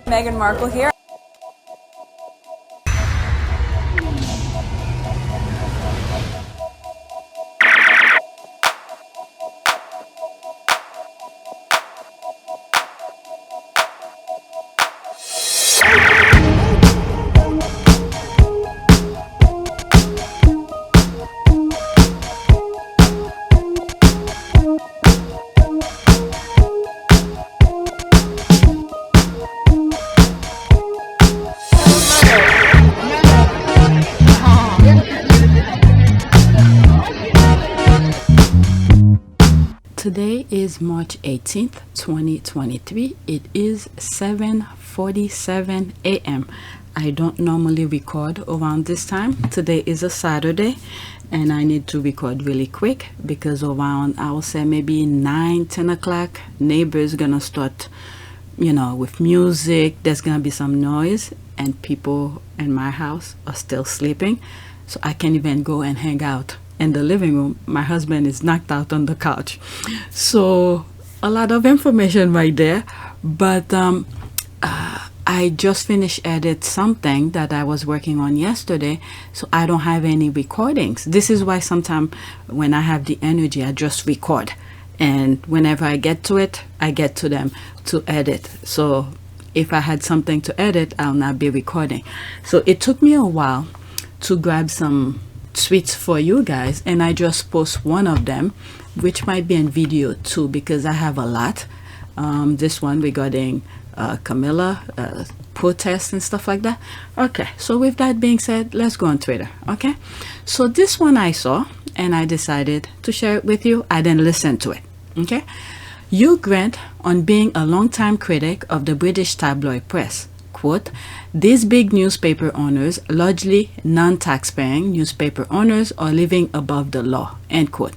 Meghan Markle here. Today is March 18th, 2023. It is 7:47 a.m. I don't normally record around this time. Today is a Saturday and I need to record really quick because around, I will say maybe 9-10 o'clock, neighbors gonna start, with music. There's gonna be some noise and people in my house are still sleeping, so I can't even go and hang out in the living room. My husband is knocked out on the couch. So a lot of information right there, but I just finished edit something that I was working on yesterday, so I don't have any recordings. This is why sometimes when I have the energy, I just record, and whenever I get to it, I get to them to edit. So if I had something to edit, I'll not be recording. So it took me a while to grab some tweets for you guys, and I just post one of them, which might be in video too, because I have a lot. This one regarding Camilla, protests and stuff like that. Okay, so with that being said, let's go on Twitter. Okay, so this one I saw and I decided to share it with you. I didn't listen to it. Okay, Hugh Grant on being a longtime critic of the British tabloid press. Quote, these big newspaper owners, largely non-tax-paying newspaper owners, are living above the law, end quote.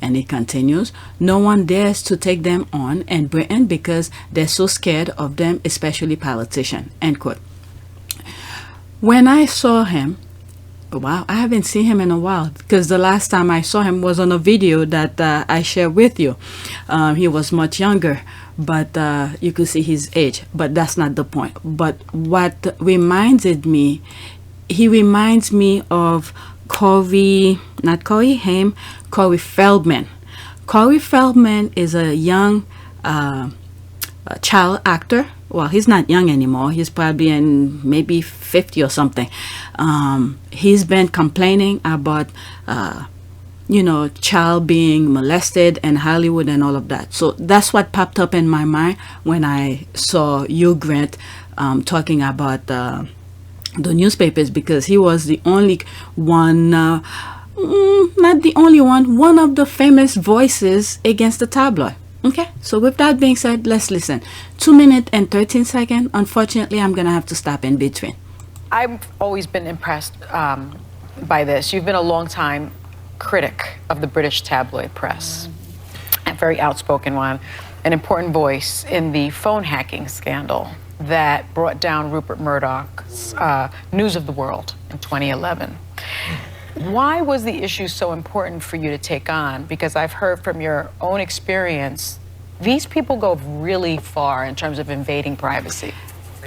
And it continues, no one dares to take them on in Britain because they're so scared of them, especially politicians, end quote. When I saw him, wow, I haven't seen him in a while, because the last time I saw him was on a video that I shared with you. He was much younger, but you could see his age, but that's not the point. But what reminded me, he reminds me of Corey Feldman. Corey Feldman is a young child actor. Well, he's not young anymore. He's probably in maybe 50 or something. He's been complaining about child being molested in Hollywood and all of that. So that's what popped up in my mind when I saw Hugh Grant talking about the newspapers, because he was the only one, not the only one of the famous voices against the tabloid. Okay, so with that being said, let's listen. 2 minutes and 13 seconds. Unfortunately, I'm gonna have to stop in between. I've always been impressed by this. You've been a long time critic of the British tabloid press, a very outspoken one, an important voice in the phone hacking scandal that brought down Rupert Murdoch's News of the World in 2011. Why was the issue so important for you to take on? Because I've heard from your own experience, these people go really far in terms of invading privacy.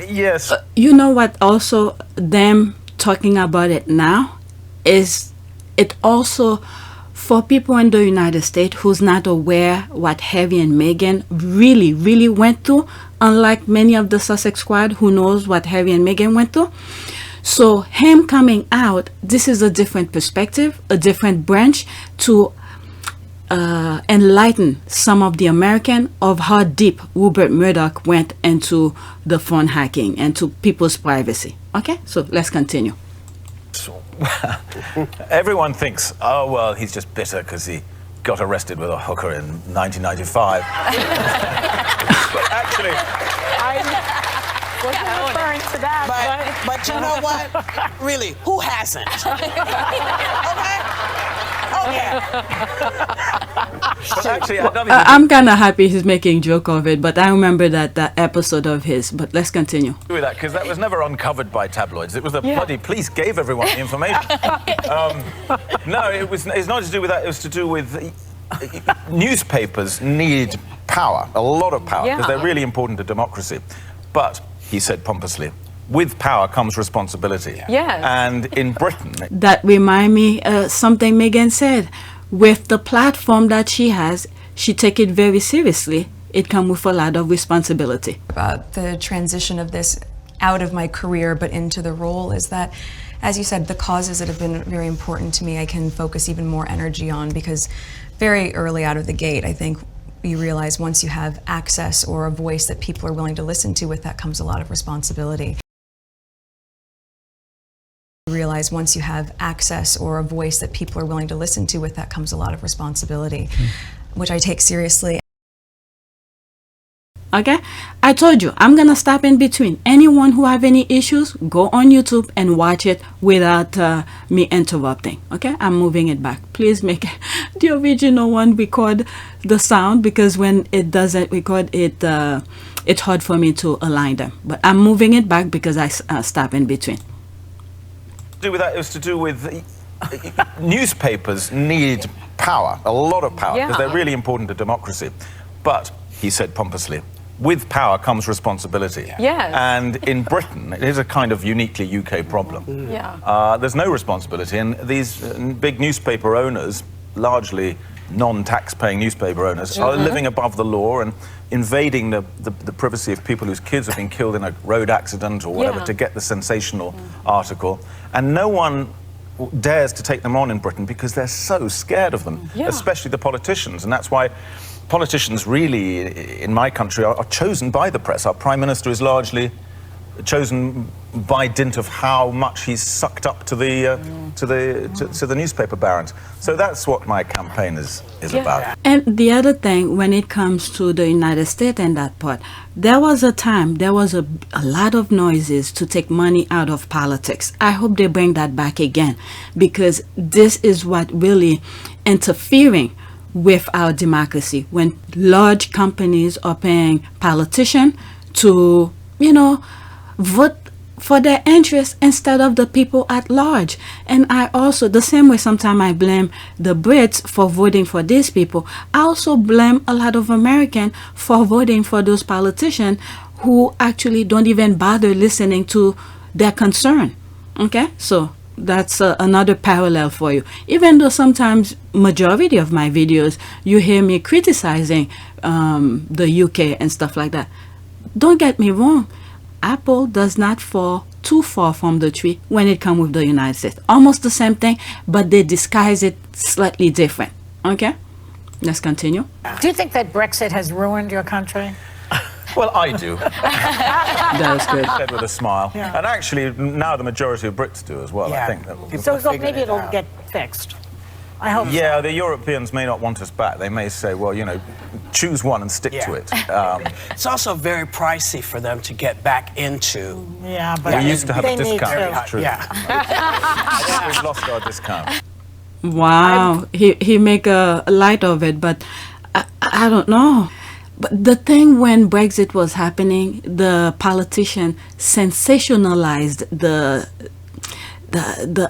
Yes. You know what, also, them talking about it now is it also, for people in the United States who's not aware what Harry and Meghan really went through, unlike many of the Sussex squad who knows what Harry and Meghan went through. So him coming out, this is a different perspective, a different branch to enlighten some of the American of how deep Rupert Murdoch went into the phone hacking and to people's privacy. Okay, so let's continue. Everyone thinks, oh, well, he's just bitter because he got arrested with a hooker in 1995. But actually, I wasn't referring to that, but you know what? Really, who hasn't? Okay. but actually, I'm kind of happy he's making joke of it, but I remember that episode of his. But let's continue. with that, because that was never uncovered by tabloids. It was the bloody police gave everyone the information. No, it's not to do with that. It was to do with newspapers need power, a lot of power, because they're really important to democracy. But he said pompously, with power comes responsibility. Yes. And in Britain... That remind me something Meghan said. With the platform that she has, she take it very seriously. It comes with a lot of responsibility. About the transition of this out of my career but into the role is that, as you said, the causes that have been very important to me I can focus even more energy on, because very early out of the gate I think you realize once you have access or a voice that people are willing to listen to, with that comes a lot of responsibility. You realize once you have access or a voice that people are willing to listen to, with that comes a lot of responsibility, which I take seriously. Okay, I told you I'm gonna stop in between. Anyone who have any issues, go on YouTube and watch it without me interrupting. Okay, I'm moving it back. Please make the original one record the sound, because when it doesn't record it, it's hard for me to align them. But I'm moving it back because I stop in between. To do with that, it was to do with newspapers need power, a lot of power, because they're really important to democracy. But he said pompously, with power comes responsibility. Yes. And in Britain, it is a kind of uniquely UK problem. There's no responsibility, and these big newspaper owners, largely non-tax-paying newspaper owners, are living above the law and invading the privacy of people whose kids have been killed in a road accident or whatever to get the sensational article. And no one dares to take them on in Britain because they're so scared of them, especially the politicians. And that's why politicians really, in my country, are chosen by the press. Our Prime Minister is largely chosen by dint of how much he's sucked up to the newspaper barons. So that's what my campaign is about. And the other thing, when it comes to the United States and that part, there was a time, there was a lot of noises to take money out of politics. I hope they bring that back again, because this is what really interfering with our democracy, when large companies are paying politicians to, you know, vote for their interests instead of the people at large. And I also, the same way sometimes I blame the Brits for voting for these people, I also blame a lot of Americans for voting for those politicians who actually don't even bother listening to their concern. Okay, so that's another parallel for you. Even though sometimes majority of my videos you hear me criticizing the UK and stuff like that, don't get me wrong, apple does not fall too far from the tree when it comes with the United States. Almost the same thing, but they disguise it slightly different. Okay, let's continue. Do you think that Brexit has ruined your country? Well, I do. That was good. Said with a smile. And actually, now the majority of Brits do as well. I think that So maybe it'll get fixed. I hope so. The Europeans may not want us back. They may say, well, you know, choose one and stick to it. It's also very pricey for them to get back into. Yeah, but we used to have a discount. to. True. I think we've lost our discount. Wow, he make a light of it, but I don't know. But the thing when Brexit was happening, the politician sensationalized the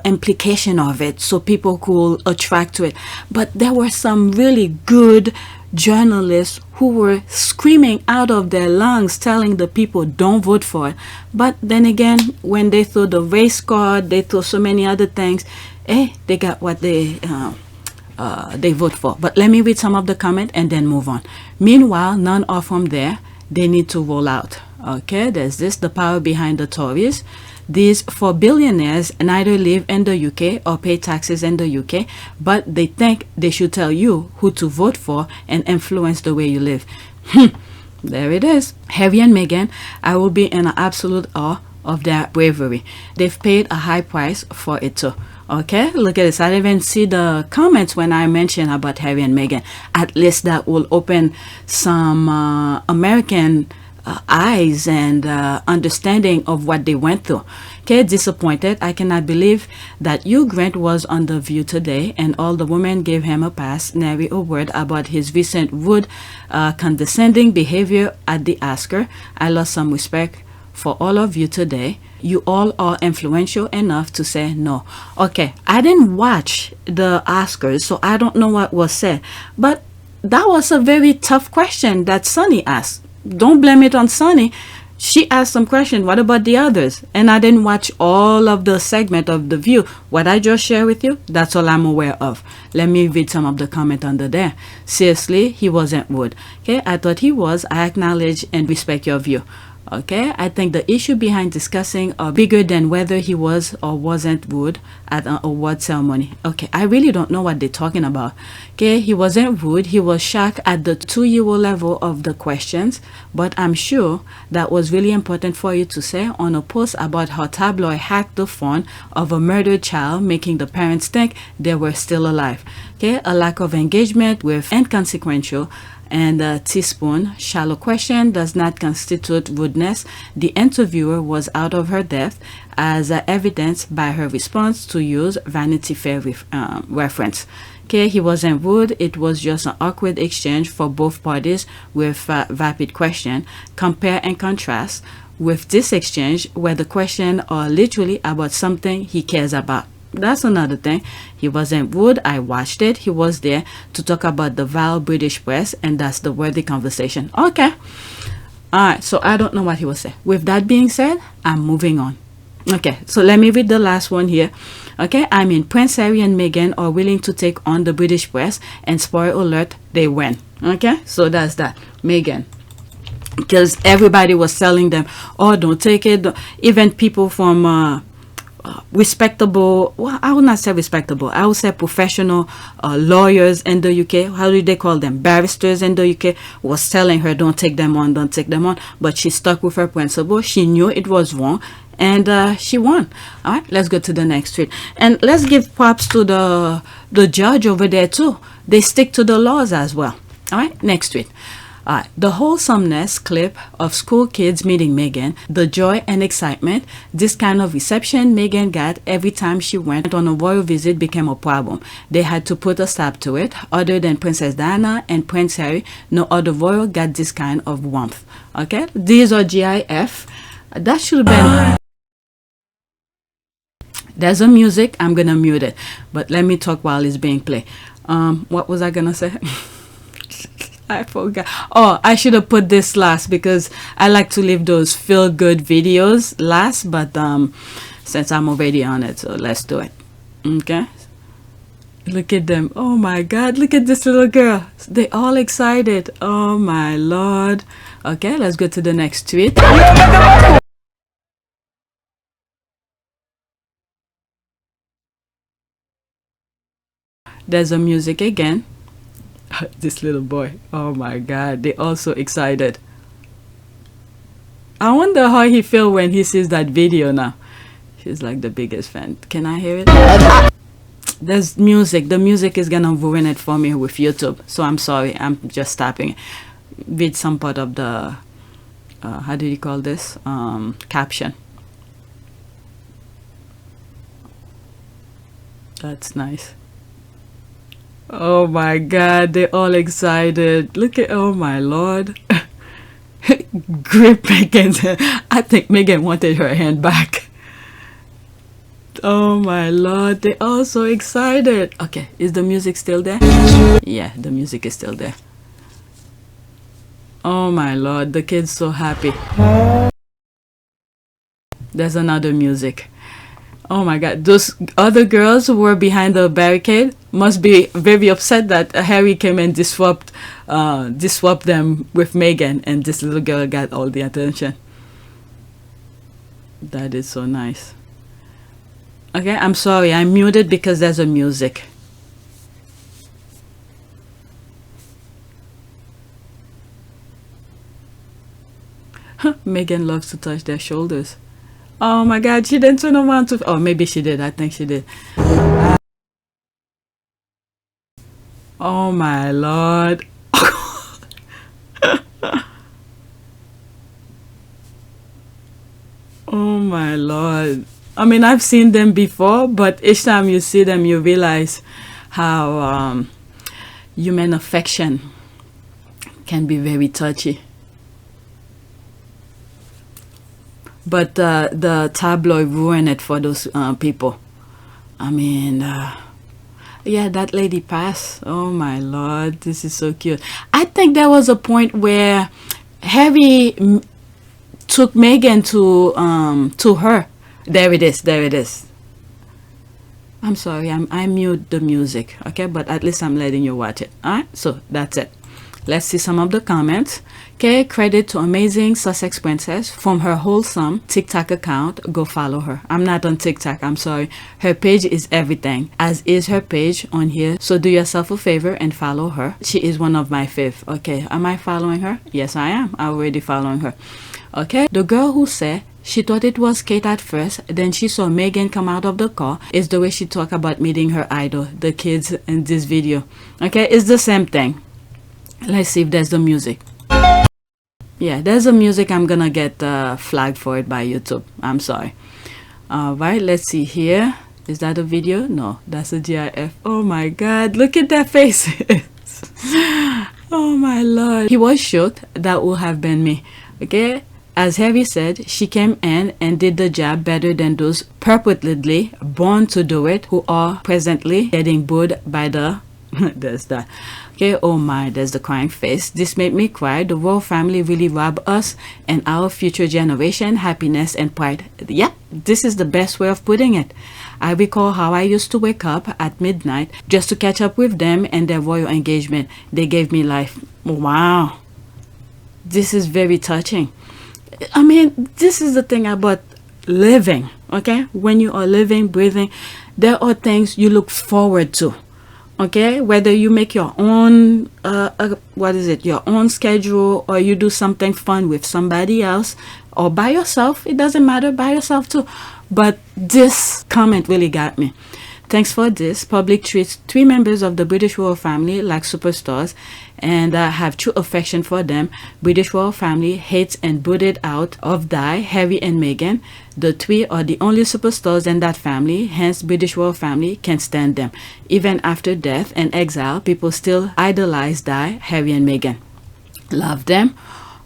implication of it so people could attract to it. But there were some really good journalists who were screaming out of their lungs telling the people don't vote for it. But then again, when they threw the race card, they threw so many other things, they got what they vote for. But let me read some of the comment and then move on. Meanwhile, none are from there. They need to roll out. Okay, there's this, the power behind the Tories. These 4 billionaires neither live in the UK or pay taxes in the UK, but they think they should tell you who to vote for and influence the way you live. There it is. Harry and Meghan, I will be in absolute awe of their bravery. They've paid a high price for it too. Okay, look at this. I didn't even see the comments when I mentioned about Harry and Meghan. At least that will open some American eyes and understanding of what they went through. Okay, disappointed. I cannot believe that Hugh Grant was on The View today and all the women gave him a pass, nary a word about his recent rude, condescending behavior at the Oscar. I lost some respect for all of you today. You all are influential enough to say no. Okay, I didn't watch the Oscars, so I don't know what was said. But that was a very tough question that Sonny asked. Don't blame it on Sonny. she asked some question. What about the others? And I didn't watch all of the segment of The View. What I just shared with you, that's all I'm aware of. Let me read some of the comment under there. Seriously, he wasn't rude. Okay, I thought he was. I acknowledge and respect your view. Okay, I think the issue behind discussing are bigger than whether he was or wasn't rude at an award ceremony. Okay, I really don't know what they're talking about. Okay, he wasn't rude. He was shocked at the 2-year-old level of the questions, but I'm sure that was really important for you to say on a post about how tabloid hacked the phone of a murdered child, making the parents think they were still alive. Okay, a lack of engagement with inconsequential and a teaspoon shallow question does not constitute rudeness. The interviewer was out of her depth, as evidenced by her response to use Vanity Fair reference. Okay, he wasn't rude. It was just an awkward exchange for both parties with vapid question. Compare and contrast with this exchange where the question are literally about something he cares about. That's another thing. He wasn't rude. I watched it. He was there to talk about the vile British press, and that's the worthy conversation. Okay. All right. So I don't know what he was saying. With that being said, I'm moving on. Okay. So let me read the last one here. Okay. I mean, Prince Harry and Meghan are willing to take on the British press, and spoiler alert, they win. Okay. So that's that. Meghan. Because everybody was telling them, oh, don't take it. Even people from respectable, well, I would not say respectable, I would say professional lawyers in the UK, how do they call them, barristers in the UK, was telling her don't take them on, don't take them on, but she stuck with her principle. She knew it was wrong, and she won. All right, let's go to the next tweet, and let's give props to the judge over there too. They stick to the laws as well. All right, next tweet. The wholesomeness clip of school kids meeting Meghan, the joy and excitement, this kind of reception Meghan got every time she went on a royal visit became a problem. They had to put a stop to it. Other than Princess Diana and Prince Harry, no other royal got this kind of warmth. Okay, these are GIF. That should have been... There's a music. I'm gonna mute it, but let me talk while it's being played. What was I gonna say? I forgot. Oh, I should have put this last because I like to leave those feel-good videos last, but since I'm already on it, so let's do it. Okay. Look at them. Oh my God, look at this little girl. They all excited. Oh my Lord. Okay, let's go to the next tweet. There's a music again. This little boy, oh my God, they also excited. I wonder how he feel when he sees that video now. She's like the biggest fan. Can I hear it? There's music. The music is gonna ruin it for me with YouTube, so I'm sorry. I'm just stopping with some part of the how do you call this, caption. That's nice. Oh my God, they're all excited. Look at, oh my Lord. Grip Meghan's hand. I think Meghan wanted her hand back. Oh my Lord, they're all so excited. Okay, is the music still there? Yeah, the music is still there. Oh my Lord, the kid's so happy. There's another music. Oh my God, those other girls who were behind the barricade must be very upset that Harry came and disrupt them with Meghan, and this little girl got all the attention. That is so nice. Okay, I'm sorry, I'm muted because there's a music. Meghan loves to touch their shoulders. Oh my God, she didn't turn around to... Oh, maybe she did. I think she did. Oh my Lord. Oh my Lord. I mean, I've seen them before, but each time you see them, you realize how human affection can be very touchy. But the tabloid ruined it for those people. I mean, yeah, that lady passed. Oh my Lord, this is so cute. I think there was a point where Harry took Meghan to her. There it is. There it is. I'm sorry, I mute the music, okay? But at least I'm letting you watch it. All right, so that's it. Let's see some of the comments. Okay, credit to amazing Sussex princess from her wholesome TikTok account. Go follow her. I'm not on TikTok, I'm sorry. Her page is everything, as is her page on here. So do yourself a favor and follow her. She is one of my fave. Okay, am I following her? Yes, I am. I'm already following her. Okay, the girl who said she thought it was Kate at first, then she saw Meghan come out of the car, is the way she talked about meeting her idol, the kids in this video. Okay, it's the same thing. Let's see if there's the music. Yeah, there's the music. I'm gonna get flagged for it by YouTube. I'm sorry. Alright, let's see here. Is that a video? No, that's a GIF. Oh my god, look at that face. Oh my lord. He was shook. That would have been me. Okay, as Harry said, she came in and did the job better than those purportedly born to do it who are presently getting booed by the there's that. Okay, oh my, there's the crying face. This made me cry. The royal family really robbed us and our future generation happiness and pride. Yeah, this is the best way of putting it. I recall how I used to wake up at midnight just to catch up with them and their royal engagement. They gave me life. Wow, this is very touching. I mean, this is the thing about living, okay? When you are living, breathing, there are things you look forward to, okay? Whether you make your own, your own schedule, or you do something fun with somebody else, or by yourself, it doesn't matter, by yourself too. But this comment really got me. Thanks for this. Public treats 3 members of the British royal family like superstars and have true affection for them. British royal family hates and booted out of Di, Harry and Meghan. The 3 are the only superstars in that family, hence British royal family can't stand them. Even after death and exile, people still idolize Di, Harry and Meghan. Love them.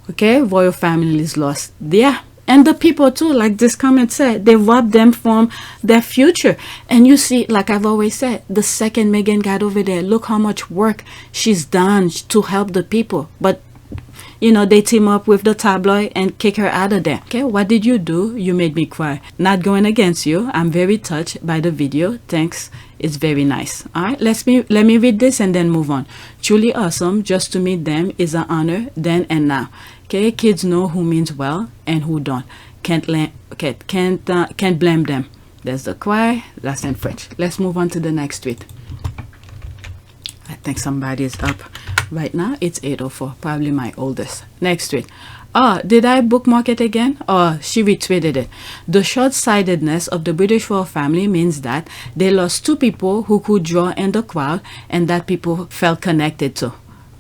Okay, royal family is lost. Yeah. And the people too, like this comment said, they robbed them from their future. And you see, like I've always said, the second Meghan got over there, look how much work she's done to help the people. But, you know, they team up with the tabloid and kick her out of there. Okay, what did you do? You made me cry. Not going against you. I'm very touched by the video. Thanks. It's very nice. All right, let me read this and then move on. Truly awesome. Just to meet them is an honor then and now. Okay, kids know who means well and who don't. Can't blame them. There's the cry. That's in French. Let's move on to the next tweet. I think somebody is up right now. It's 8:04. Probably my oldest. Next tweet. Oh, did I bookmark it again? Oh, she retweeted it. The short-sightedness of the British royal family means that they lost 2 people who could draw in the crowd and that people felt connected to.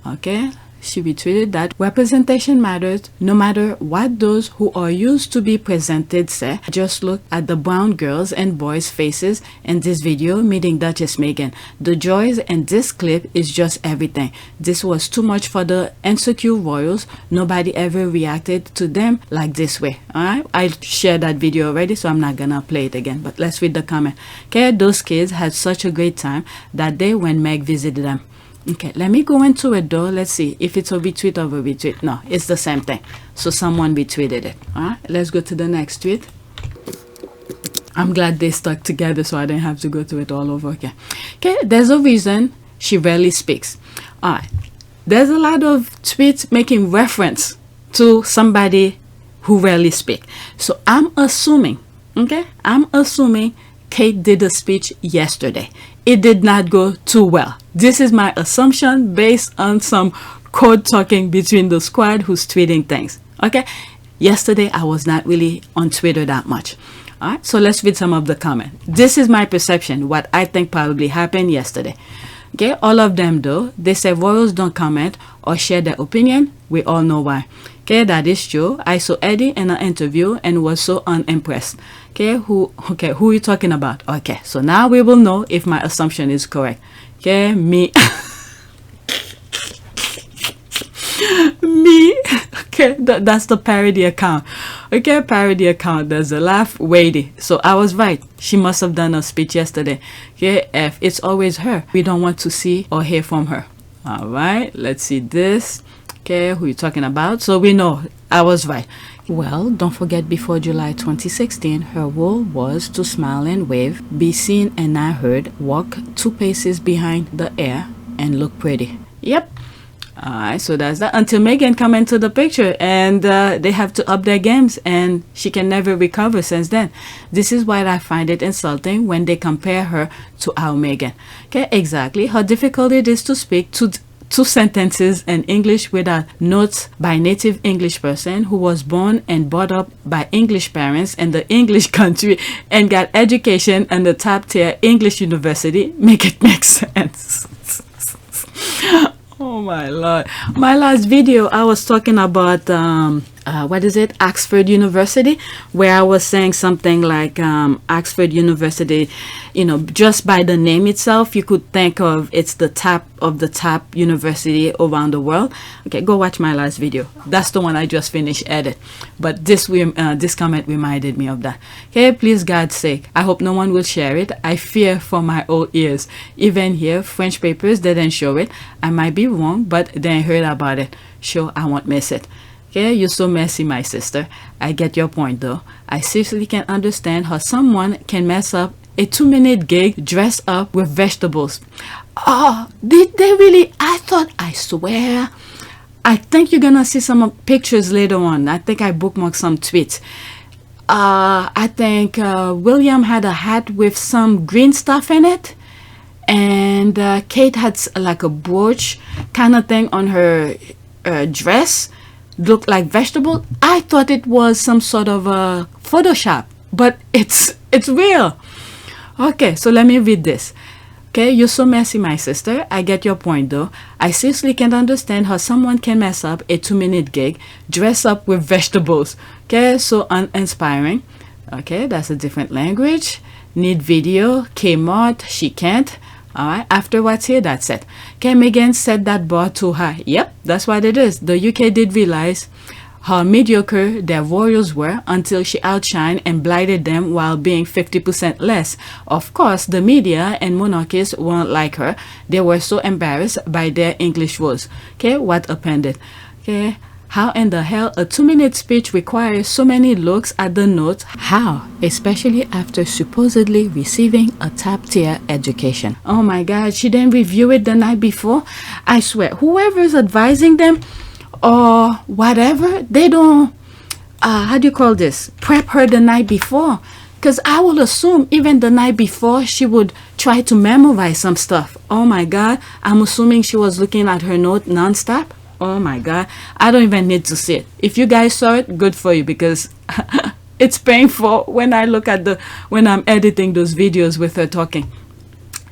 Okay. She retweeted that representation matters no matter what those who are used to be presented say. Just look at the brown girls and boys faces in this video meeting Duchess Meghan. The joys in this clip is just everything. This was too much for the insecure royals. Nobody ever reacted to them like this way. Alright, I shared that video already, so I'm not gonna play it again, but let's read the comment. Okay, those kids had such a great time that day when Meg visited them. Okay, let me go into it though. Let's see if it's a retweet or a retweet. No, it's the same thing. So someone retweeted it. All right, let's go to the next tweet. I'm glad they stuck together so I didn't have to go through it all over again. Okay, there's a reason she rarely speaks. All right, there's a lot of tweets making reference to somebody who rarely speaks. So I'm assuming, okay, Kate did a speech yesterday. It did not go too well. This is my assumption based on some code talking between the squad who's tweeting things. Okay, yesterday I was not really on Twitter that much. All right, so let's read some of the comments. This is my perception, what I think probably happened yesterday. Okay, all of them though, they say royals don't comment or share their opinion. We all know why. Okay, that is true. I saw Eddie in an interview and was so unimpressed. Okay, who are you talking about? Okay, so now we will know if my assumption is correct. Okay, me. Me. Okay, that's the parody account. Okay, parody account. There's a laugh. Weighty. So I was right. She must have done a speech yesterday. Okay, F. It's always her. We don't want to see or hear from her. All right, let's see this. Okay, who you talking about? So we know I was right. Well, don't forget before July 2016, her role was to smile and wave, be seen and not heard, walk 2 paces behind the air, and look pretty. Yep. Alright, so that's that. Until Meghan come into the picture and they have to up their games and she can never recover since then. This is why I find it insulting when they compare her to our Meghan. Okay, exactly. How difficult it is to speak two sentences in English without notes by native English person who was born and brought up by English parents in the English country and got education in the top tier English university. Make it make sense. Oh my lord. My last video I was talking about Oxford University, where I was saying something like Oxford University, you know, just by the name itself you could think of it's the top of the top university around the world. Okay, go watch my last video. That's the one I just finished edit, but this comment reminded me of that. Okay, please God's sake, I hope no one will share it. I fear for my old ears. Even here French papers didn't show it. I might be wrong, but they heard about it. Sure, I won't miss it. Okay, you're so messy, my sister. I get your point though. I seriously can't understand how someone can mess up a 2-minute gig dressed up with vegetables. Oh, did they really? I swear. I think you're gonna see some pictures later on. I think I bookmarked some tweets. I think William had a hat with some green stuff in it. And Kate had like a brooch kind of thing on her dress. Looked like vegetable. I thought it was some sort of a Photoshop, but it's real. Okay, so let me read this. Okay, you're so messy, my sister. I get your point though. I seriously can't understand how someone can mess up a 2-minute gig, dress up with vegetables. Okay, so uninspiring. Okay, that's a different language. Need video, Kmart, she can't. Alright, after what's here, that's it. Okay, Meghan set that bar too high. Yep, that's what it is. The UK did realize how mediocre their royals were until she outshined and blighted them while being 50% less. Of course, the media and monarchists weren't like her. They were so embarrassed by their English woes. Okay, what appended? Okay. How in the hell a 2-minute speech requires so many looks at the notes? How? Especially after supposedly receiving a top-tier education. Oh my god, she didn't review it the night before? I swear, whoever's advising them or whatever, they don't, how do you call this? Prep her the night before. Because I will assume even the night before she would try to memorize some stuff. Oh my god, I'm assuming she was looking at her note non-stop. Oh my god, I don't even need to see it. If you guys saw it, good for you, because it's painful when I look at when I'm editing those videos with her talking.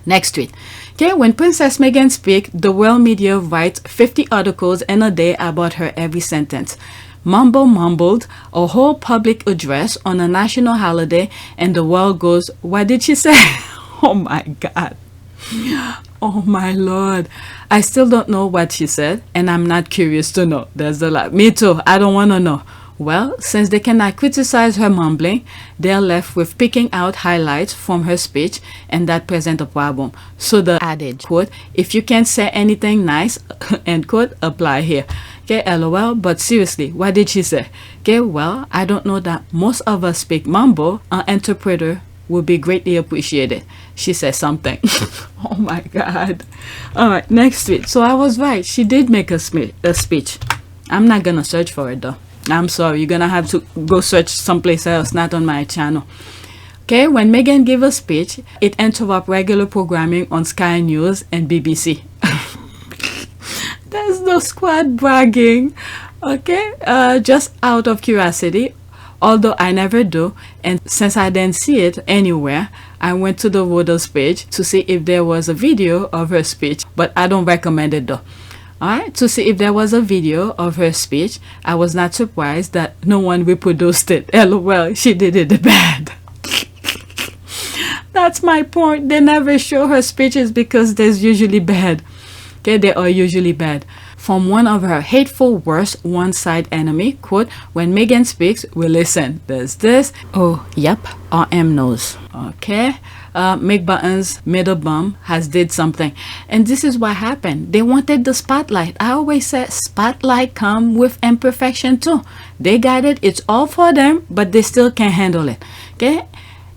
Next tweet. Okay, when Princess Meghan speaks, the world media writes 50 articles in a day about her every sentence. Mumbled a whole public address on a national holiday and the world goes, what did she say? Oh my god. Oh my lord. I still don't know what she said and I'm not curious to know. There's a lot. Me too. I don't want to know. Well, since they cannot criticize her mumbling, they're left with picking out highlights from her speech, and that presents a problem. So the adage, quote, if you can't say anything nice, end quote, apply here. Okay, lol, but seriously, what did she say? Okay, well, I don't know that most of us speak mumble. An interpreter would be greatly appreciated. She said something. Oh my god. All right, next tweet. So I was right. She did make a speech. I'm not gonna search for it though. I'm sorry, you're gonna have to go search someplace else, not on my channel. Okay, when Meghan gave a speech, it interrupted regular programming on Sky News and BBC. There's no squad bragging. Okay, just out of curiosity, although I never do, and since I didn't see it anywhere, I went to the Reuters page to see if there was a video of her speech, but I don't recommend it though. Alright, to see if there was a video of her speech. I was not surprised that no one reproduced it. LOL, she did it bad. That's my point. They never show her speeches because they're usually bad. Okay, they are usually bad. From one of her hateful worst one-side enemy, quote, when Meghan speaks, we listen. There's this. Oh, yep, RM knows. Okay. Mick Button's middle bum has did something, and this is what happened. They wanted the spotlight. I always said spotlight come with imperfection too. They got it. It's all for them, but they still can't handle it. Okay,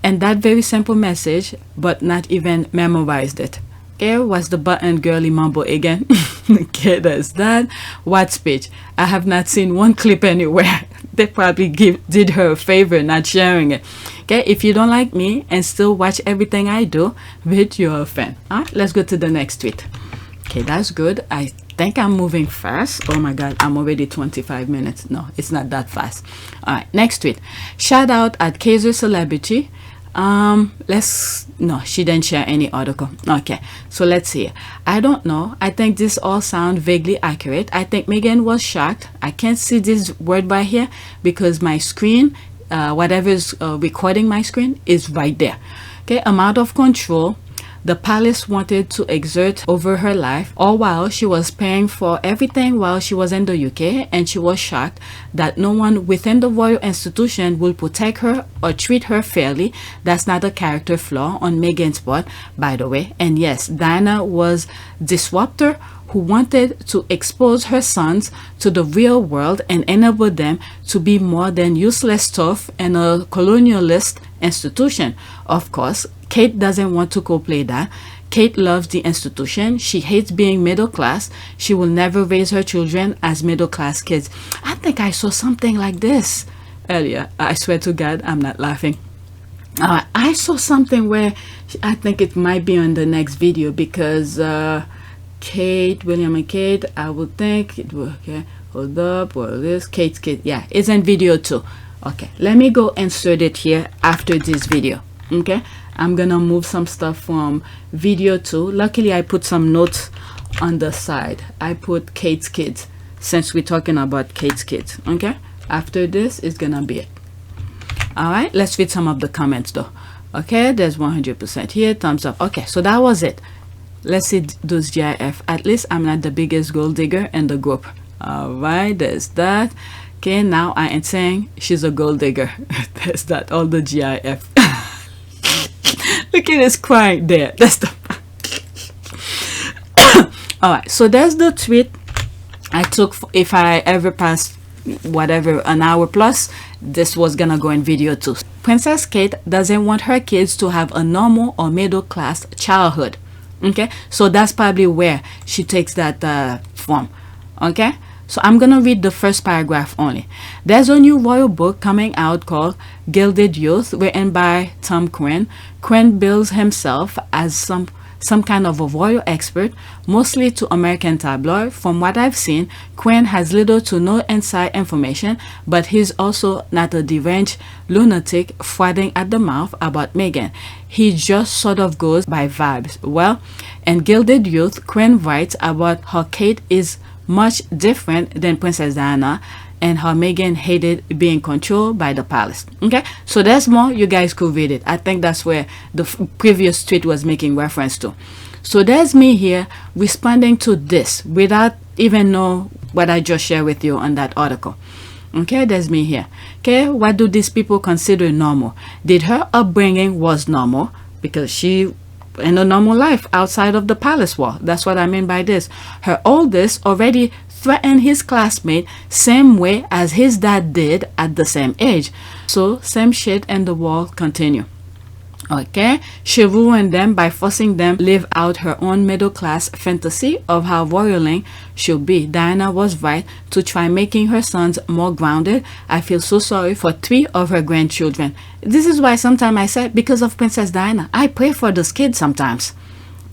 and that very simple message, but not even memorized it. Okay, what's the Button girly mumble again? Okay, there's that. What speech? I have not seen one clip anywhere. They probably did her a favor not sharing it. Okay, if you don't like me and still watch everything I do, bitch, you're a fan. All right, let's go to the next tweet. Okay, that's good. I think I'm moving fast. Oh my God, I'm already 25 minutes. No, it's not that fast. All right, next tweet. Shout out at Kaiser Celebitchy. No, she didn't share any article. Okay, so let's see. I don't know. I think this all sound vaguely accurate. I think Meghan was shocked. I can't see this word right here because my screen, whatever is recording my screen is right there. Okay, amount of control the palace wanted to exert over her life, all while she was paying for everything while she was in the UK, and she was shocked that no one within the royal institution will protect her or treat her fairly. That's not a character flaw on Meghan's part, by the way. And yes, Diana was disruptor who wanted to expose her sons to the real world and enable them to be more than useless stuff in a colonialist institution. Of course, Kate doesn't want to co-play that. Kate loves the institution. She hates being middle class. She will never raise her children as middle class kids. I think I saw something like this earlier. I swear to God, I'm not laughing. I saw something where I think it might be on the next video because Kate, William and Kate, I would think it will. Okay, hold up. What is this? Kate's kid. Yeah, it's in video too. Okay, let me go insert it here after this video. Okay, I'm gonna move some stuff from video too. Luckily, I put some notes on the side. I put Kate's kids since we're talking about Kate's kids. Okay, after this is gonna be it. All right, let's read some of the comments though. Okay, there's 100% here. Thumbs up. Okay, so that was it. Let's see those GIF. At least I'm not the biggest gold digger in the group. All right, there's that. Okay, now I am saying she's a gold digger. There's that, all the GIF. Look at this crying there. That's the all right, so there's the tweet I took. If I ever passed whatever an hour plus, this was gonna go in video too. Princess Kate doesn't want her kids to have a normal or middle class childhood. Okay, so that's probably where she takes that from. Okay, so I'm gonna read the first paragraph only. There's a new royal book coming out called Gilded Youth, written by Tom Quinn. Quinn bills himself as some kind of a royal expert, mostly to American tabloid. From what I've seen, Quinn has little to no inside information, but he's also not a deranged lunatic frothing at the mouth about Meghan. He just sort of goes by vibes. Well, in Gilded Youth, Quinn writes about how Kate is much different than Princess Diana and how Meghan hated being controlled by the palace. Okay, so there's more. You guys could read it. I think that's where the previous tweet was making reference to. So there's me here responding to this without even know what I just shared with you on that article. Okay, there's me here. Okay, what do these people consider normal? Did her upbringing was normal because she in a normal life outside of the palace wall? That's what I mean by this. Her oldest already threatened his classmate same way as his dad did at the same age. So same shit and the wall continue. Okay, she ruined them by forcing them live out her own middle class fantasy of how royaling should be. Diana was right to try making her sons more grounded. I feel so sorry for 3 of her grandchildren. This is why sometimes I say, because of Princess Diana, I pray for those kids sometimes.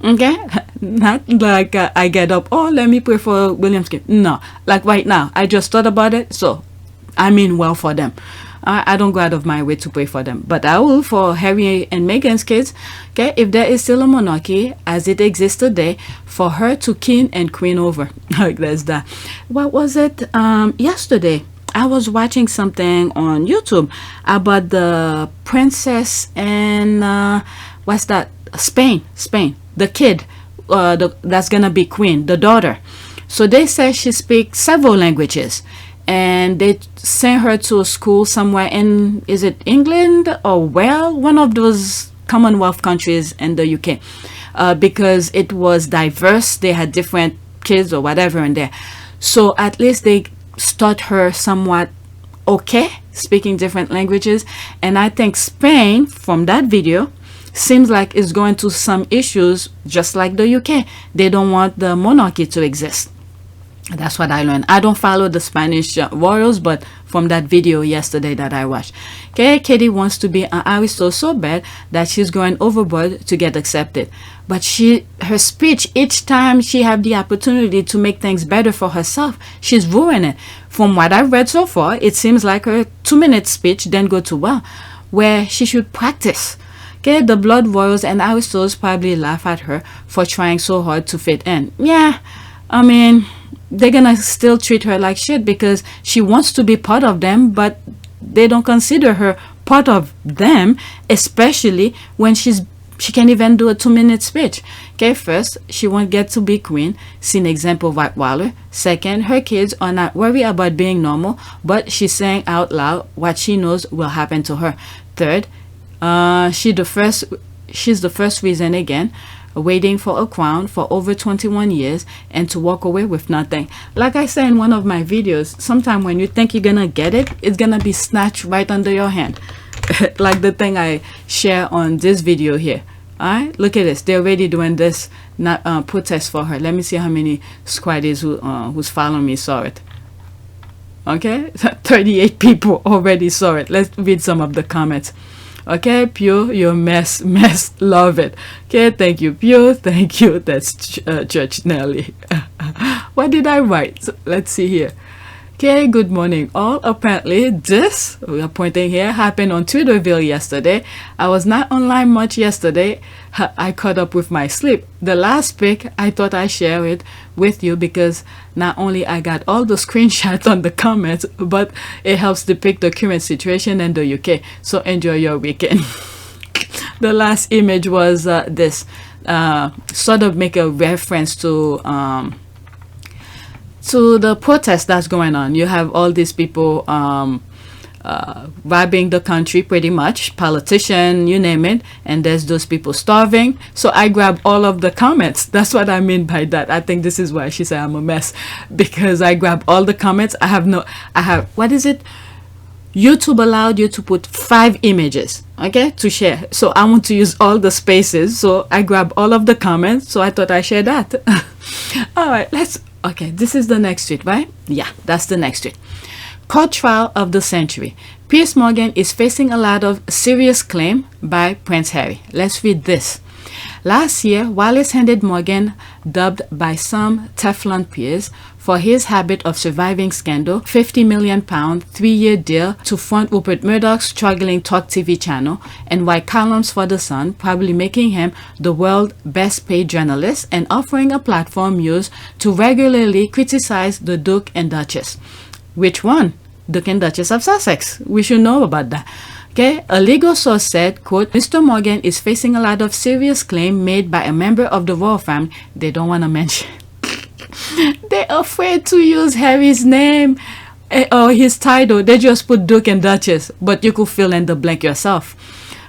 Okay, not like I get up, oh, let me pray for William's kid. No, like right now, I just thought about it, so I mean well for them. I don't go out of my way to pray for them, but I will for Harry and Meghan's kids. Okay, if there is still a monarchy as it exists today, for her to king and queen over. Like that's that. What was it? Yesterday I was watching something on YouTube about the princess and what's that? Spain. The kid that's gonna be queen, the daughter. So they say she speaks several languages. And they sent her to a school somewhere in, is it England or Wales? One of those Commonwealth countries in the UK, because it was diverse. They had different kids or whatever in there. So at least they taught her somewhat okay, speaking different languages. And I think Spain, from that video, seems like it's going to some issues just like the UK. They don't want the monarchy to exist. That's what I learned. I don't follow the Spanish royals, but from that video yesterday that I watched. Okay, Katie wants to be an aristo so bad that she's going overboard to get accepted. But her speech, each time she have the opportunity to make things better for herself, she's ruining it. From what I've read so far, it seems like her 2-minute speech didn't go too well, where she should practice. Okay, the blood royals and aristos probably laugh at her for trying so hard to fit in. Yeah, I mean, they're gonna still treat her like shit because she wants to be part of them, but they don't consider her part of them, especially when she can't even do a 2-minute speech. Okay, first, she won't get to be queen, see an example of Whitewater. Second, her kids are not worried about being normal, but she's saying out loud what she knows will happen to her. Third, she's the first reason again, waiting for a crown for over 21 years and to walk away with nothing. Like I said in one of my videos, sometime when you think you're gonna get it, it's gonna be snatched right under your hand. Like the thing I share on this video here. Alright, look at this. They're already doing this protest for her. Let me see how many squaddies who's following me saw it. Okay, 38 people already saw it. Let's read some of the comments. Okay, Pew, you're mess, love it. Okay, thank you, Pew, thank you. That's Church Nelly. What did I write? So, let's see here. Okay, good morning all. Apparently this, we are pointing here, happened on Twitterville yesterday. I was not online much yesterday. I caught up with my sleep. The last pic, I thought I'd share it with you because not only I got all the screenshots on the comments, but it helps depict the current situation in the UK. So enjoy your weekend. The last image was this, sort of make a reference to the protest that's going on. You have all these people robbing the country, pretty much, politician, you name it, and there's those people starving. So I grabbed all of the comments. That's what I mean by that. I think this is why she said I'm a mess, because I grabbed all the comments. What is it? YouTube allowed you to put 5 images, okay, to share. So I want to use all the spaces, so I grabbed all of the comments, so I thought I'd share that. All right, okay, this is the next tweet, right? Yeah, that's the next tweet. Court trial of the century. Piers Morgan is facing a lot of serious claim by Prince Harry. Let's read this. Last year, Wallace handed Morgan, dubbed by some Teflon peers, for his habit of surviving scandal, £50 million 3-year deal to front Rupert Murdoch's struggling talk TV channel and write columns for The Sun, probably making him the world's best paid journalist and offering a platform used to regularly criticize the Duke and Duchess. Which one? Duke and Duchess of Sussex. We should know about that. Okay, a legal source said, quote, Mr. Morgan is facing a lot of serious claim made by a member of the royal family. They don't want to mention. They're afraid to use Harry's name or his title. They just put Duke and Duchess, but you could fill in the blank yourself.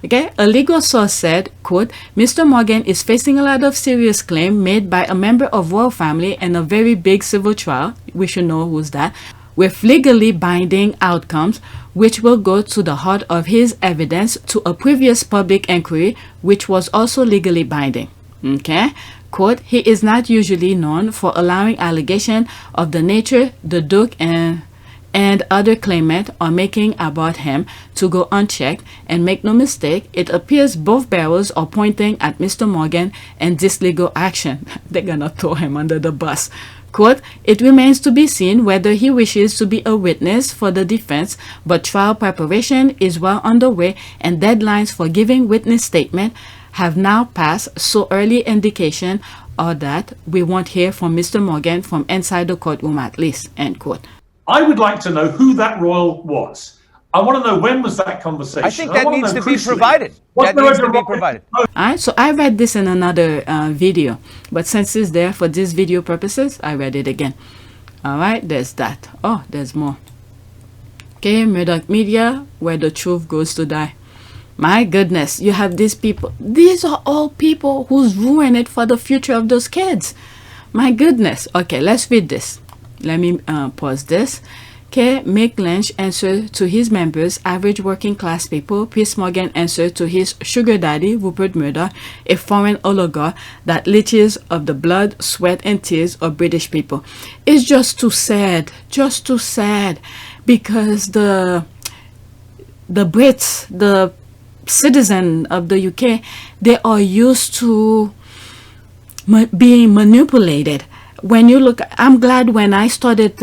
Okay, a legal source said, quote, Mr. Morgan is facing a lot of serious claim made by a member of royal family in a very big civil trial. We should know who's that. With legally binding outcomes, which will go to the heart of his evidence to a previous public inquiry, which was also legally binding. Okay, quote, he is not usually known for allowing allegation of the nature the Duke and other claimants are making about him to go unchecked, and make no mistake, it appears both barrels are pointing at Mr. Morgan and this legal action. They're gonna throw him under the bus. Quote, it remains to be seen whether he wishes to be a witness for the defense, but trial preparation is well underway and deadlines for giving witness statement have now passed, so early indication are that we won't hear from Mr. Morgan from inside the courtroom at least, end quote. I would like to know who that royal was. I want to know when was that conversation. I think that needs to be provided. That needs to be provided. All right, so I read this in another video, but since it's there for this video purposes, I read it again. All right, there's that. Oh, there's more. Okay, Murdoch Media, where the truth goes to die. My goodness, you have these people. These are all people who's ruining it for the future of those kids. My goodness. Okay, let's read this. Let me pause this. Okay, Mick Lynch answered to his members, average working class people. Piers Morgan answered to his sugar daddy, Rupert Murdoch, a foreign oligarch that leeches of the blood, sweat, and tears of British people. It's just too sad, because the Brits, the citizen of the UK, they are used to being manipulated. When you look, I'm glad when I started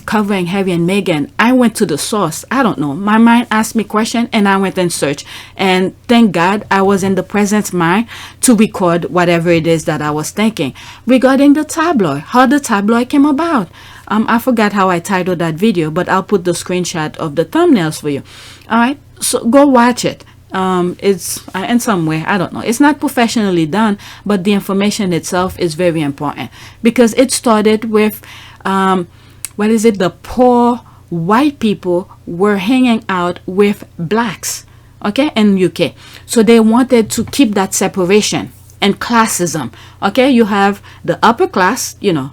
covering Harry and Meghan, I went to the source. I don't know. My mind asked me question and I went and searched. And thank God I was in the present mind to record whatever it is that I was thinking. Regarding the tabloid, how the tabloid came about. I forgot how I titled that video, but I'll put the screenshot of the thumbnails for you. All right, so go watch it. It's in some way, I don't know, it's not professionally done, but the information itself is very important because it started with the poor white people were hanging out with blacks, okay, in UK. So they wanted to keep that separation and classism. Okay, you have the upper class, you know,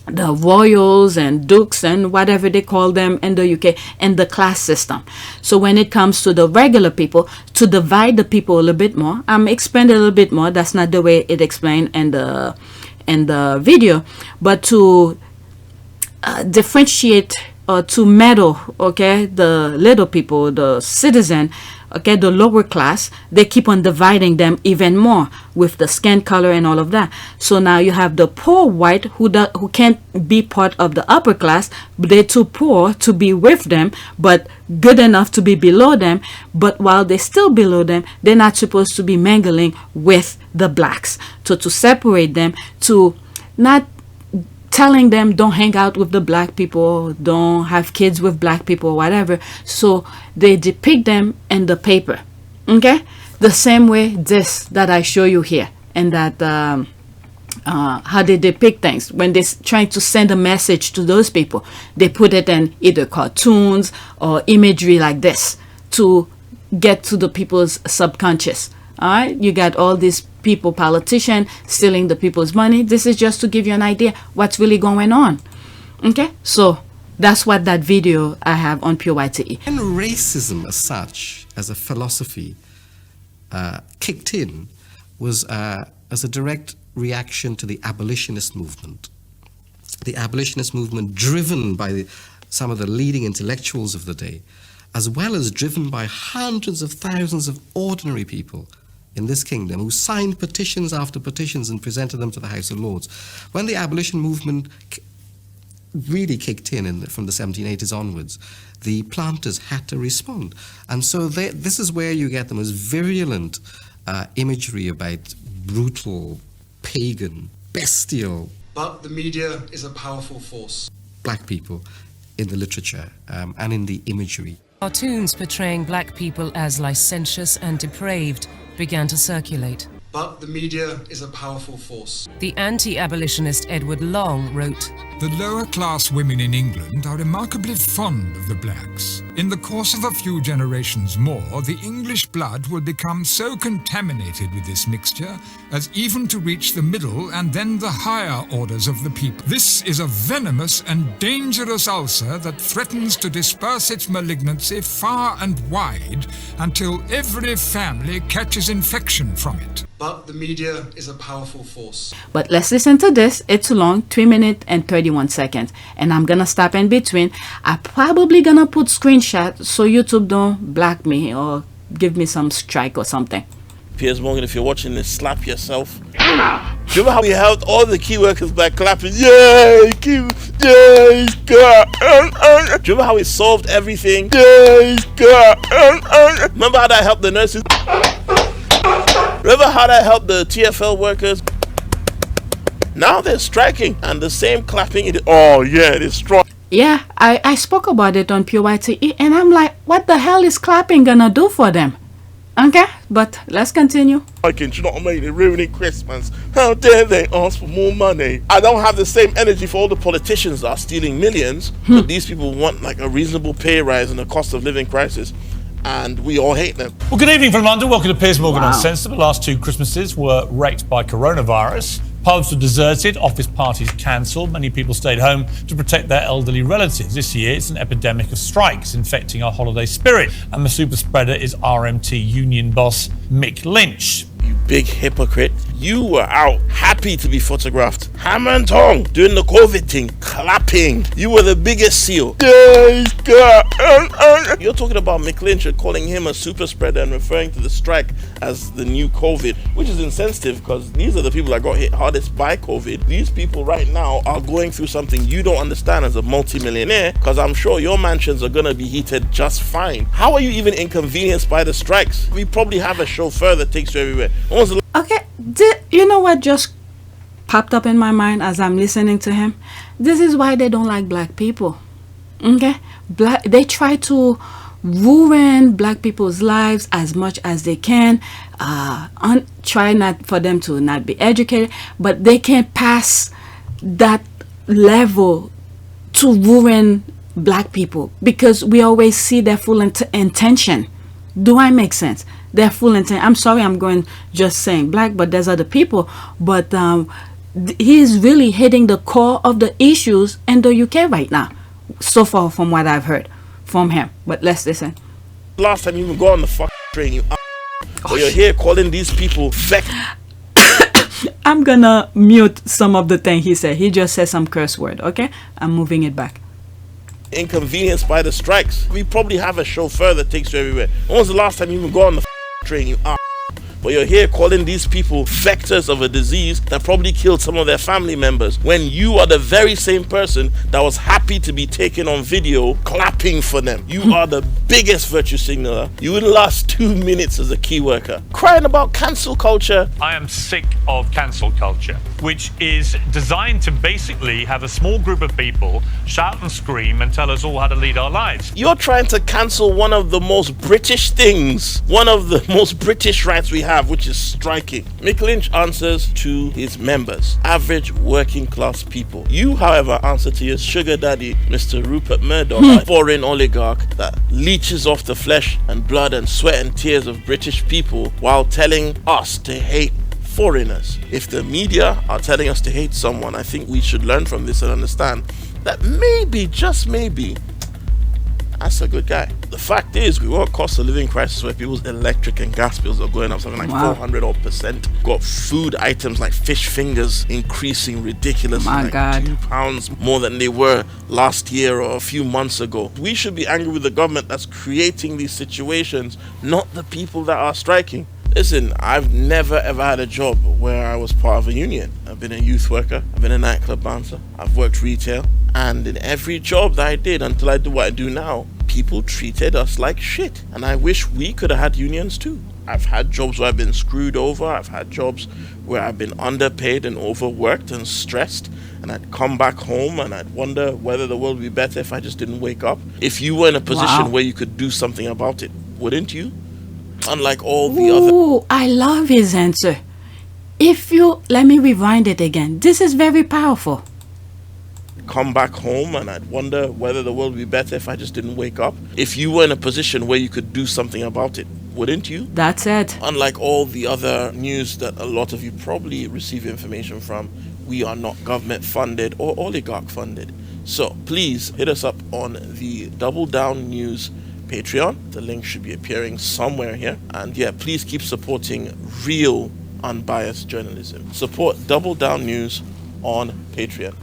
the royals and dukes and whatever they call them in the UK, and the class system. So when it comes to the regular people, to divide the people a little bit more, I'm explaining a little bit more. That's not the way it explained in the video, but to differentiate or to meddle, okay, the little people, the citizen, okay, the lower class, they keep on dividing them even more with the skin color and all of that. So now you have the poor white who can't be part of the upper class. They're too poor to be with them, but good enough to be below them. But while they're still below them, they're not supposed to be mingling with the blacks. So to separate them, to not telling them don't hang out with the black people, don't have kids with black people, whatever. So they depict them in the paper, okay, the same way this that I show you here, and that how they depict things when they're trying to send a message to those people. They put it in either cartoons or imagery like this to get to the people's subconscious. All right, you got all these people, politicians, stealing the people's money. This is just to give you an idea what's really going on. Okay, so that's what that video I have on Pure YTE. And racism as such, as a philosophy, kicked in was as a direct reaction to the abolitionist movement. The abolitionist movement driven by some of the leading intellectuals of the day, as well as driven by hundreds of thousands of ordinary people in this kingdom who signed petitions after petitions and presented them to the House of Lords. When the abolition movement really kicked in from the 1780s onwards, the planters had to respond. And so this is where you get the most virulent imagery about brutal, pagan, bestial. But the media is a powerful force. Black people in the literature and in the imagery. Cartoons portraying black people as licentious and depraved began to circulate. But the media is a powerful force. The anti-abolitionist Edward Long wrote, "The lower class women in England are remarkably fond of the blacks. In the course of a few generations more, the English blood will become so contaminated with this mixture as even to reach the middle and then the higher orders of the people. This is a venomous and dangerous ulcer that threatens to disperse its malignancy far and wide until every family catches infection from it." But the media is a powerful force. But let's listen to this. It's long, 3 minutes and 31 seconds. And I'm gonna stop in between. I'm probably gonna put screenshots so YouTube don't block me or give me some strike or something. Piers Morgan, if you're watching this, slap yourself. Do you remember how we held all the key workers by clapping? Yay, yay, God. Do you remember how we solved everything? Yay, God. Remember how that helped the nurses? Remember how that helped the TFL workers? Now they're striking and the same clapping. Oh yeah, it is strong. Yeah, I spoke about it on Pure YTE and I'm like, what the hell is clapping gonna do for them? Okay, but let's continue. Do you know what I mean? They're ruining Christmas. How dare they ask for more money? I don't have the same energy for all the politicians that are stealing millions, but these people want like a reasonable pay rise and a cost of living crisis. and we all hate them. Well, good evening from London. Welcome to Piers Morgan Uncensored. The last 2 Christmases were wrecked by coronavirus. Pubs were deserted, office parties cancelled. Many people stayed home to protect their elderly relatives. This year, it's an epidemic of strikes infecting our holiday spirit. And the super spreader is RMT union boss Mick Lynch. You big hypocrite. You were out happy to be photographed. Hammer and tongue, doing the COVID thing, clapping. You were the biggest seal. Yes, God. You're talking about Mick Lynch and calling him a super spreader and referring to the strike as the new COVID, which is insensitive because these are the people that got hit hardest by COVID. These people right now are going through something you don't understand as a multi-millionaire, because I'm sure your mansions are going to be heated just fine. How are you even inconvenienced by the strikes? We probably have a chauffeur that takes you everywhere. Okay, you know what just popped up in my mind as I'm listening to him? This is why they don't like black people. Okay, they try to ruin black people's lives as much as they can. Try not for them to not be educated, but they can't pass that level to ruin black people because we always see their full intention. Do I make sense? Their full intent. I'm sorry, I'm going just saying black, but there's other people. But he's really hitting the core of the issues in the UK right now, so far from what I've heard from him. But let's listen. Last time you even go on the fucking train, you or you're here calling these people I'm gonna mute some of the thing he said. He just said some curse word. Okay, I'm moving it back. Inconvenienced by the strikes. We probably have a chauffeur that takes you everywhere. When was the last time you even go on the train, you but you're here calling these people vectors of a disease that probably killed some of their family members, when you are the very same person that was happy to be taken on video clapping for them. You are the biggest virtue signaler. You wouldn't last 2 minutes as a key worker. Crying about cancel culture. I am sick of cancel culture, which is designed to basically have a small group of people shout and scream and tell us all how to lead our lives. You're trying to cancel one of the most British things, one of the most British rights we have, which is striking. Mick Lynch answers to his members, average working class people. You, however, answer to your sugar daddy, Mr. Rupert Murdoch, a foreign oligarch that leeches off the flesh and blood and sweat and tears of British people while telling us to hate foreigners. If the media are telling us to hate someone, I think we should learn from this and understand that maybe, just maybe, that's a good guy. The fact is, we got a cost of living crisis where people's electric and gas bills are going up something like 400% odd. Got food items like fish fingers increasing ridiculously, like £2 more than they were last year or a few months ago. We should be angry with the government that's creating these situations, not the people that are striking. Listen, I've never ever had a job where I was part of a union. I've been a youth worker, I've been a nightclub bouncer, I've worked retail, and in every job that I did until I do what I do now, people treated us like shit. And I wish we could have had unions too. I've had jobs where I've been screwed over, I've had jobs where I've been underpaid and overworked and stressed, and I'd come back home and I'd wonder whether the world would be better if I just didn't wake up. If you were in a position where you could do something about it, wouldn't you? Unlike all the other... I love his answer. Let me rewind it again. This is very powerful. Come back home and I'd wonder whether the world would be better if I just didn't wake up. If you were in a position where you could do something about it, wouldn't you? That's it. Unlike all the other news that a lot of you probably receive information from, we are not government funded or oligarch funded. So please hit us up on the Double Down News Patreon. The link should be appearing somewhere here. And yeah, please keep supporting real unbiased journalism. Support Double Down News on Patreon.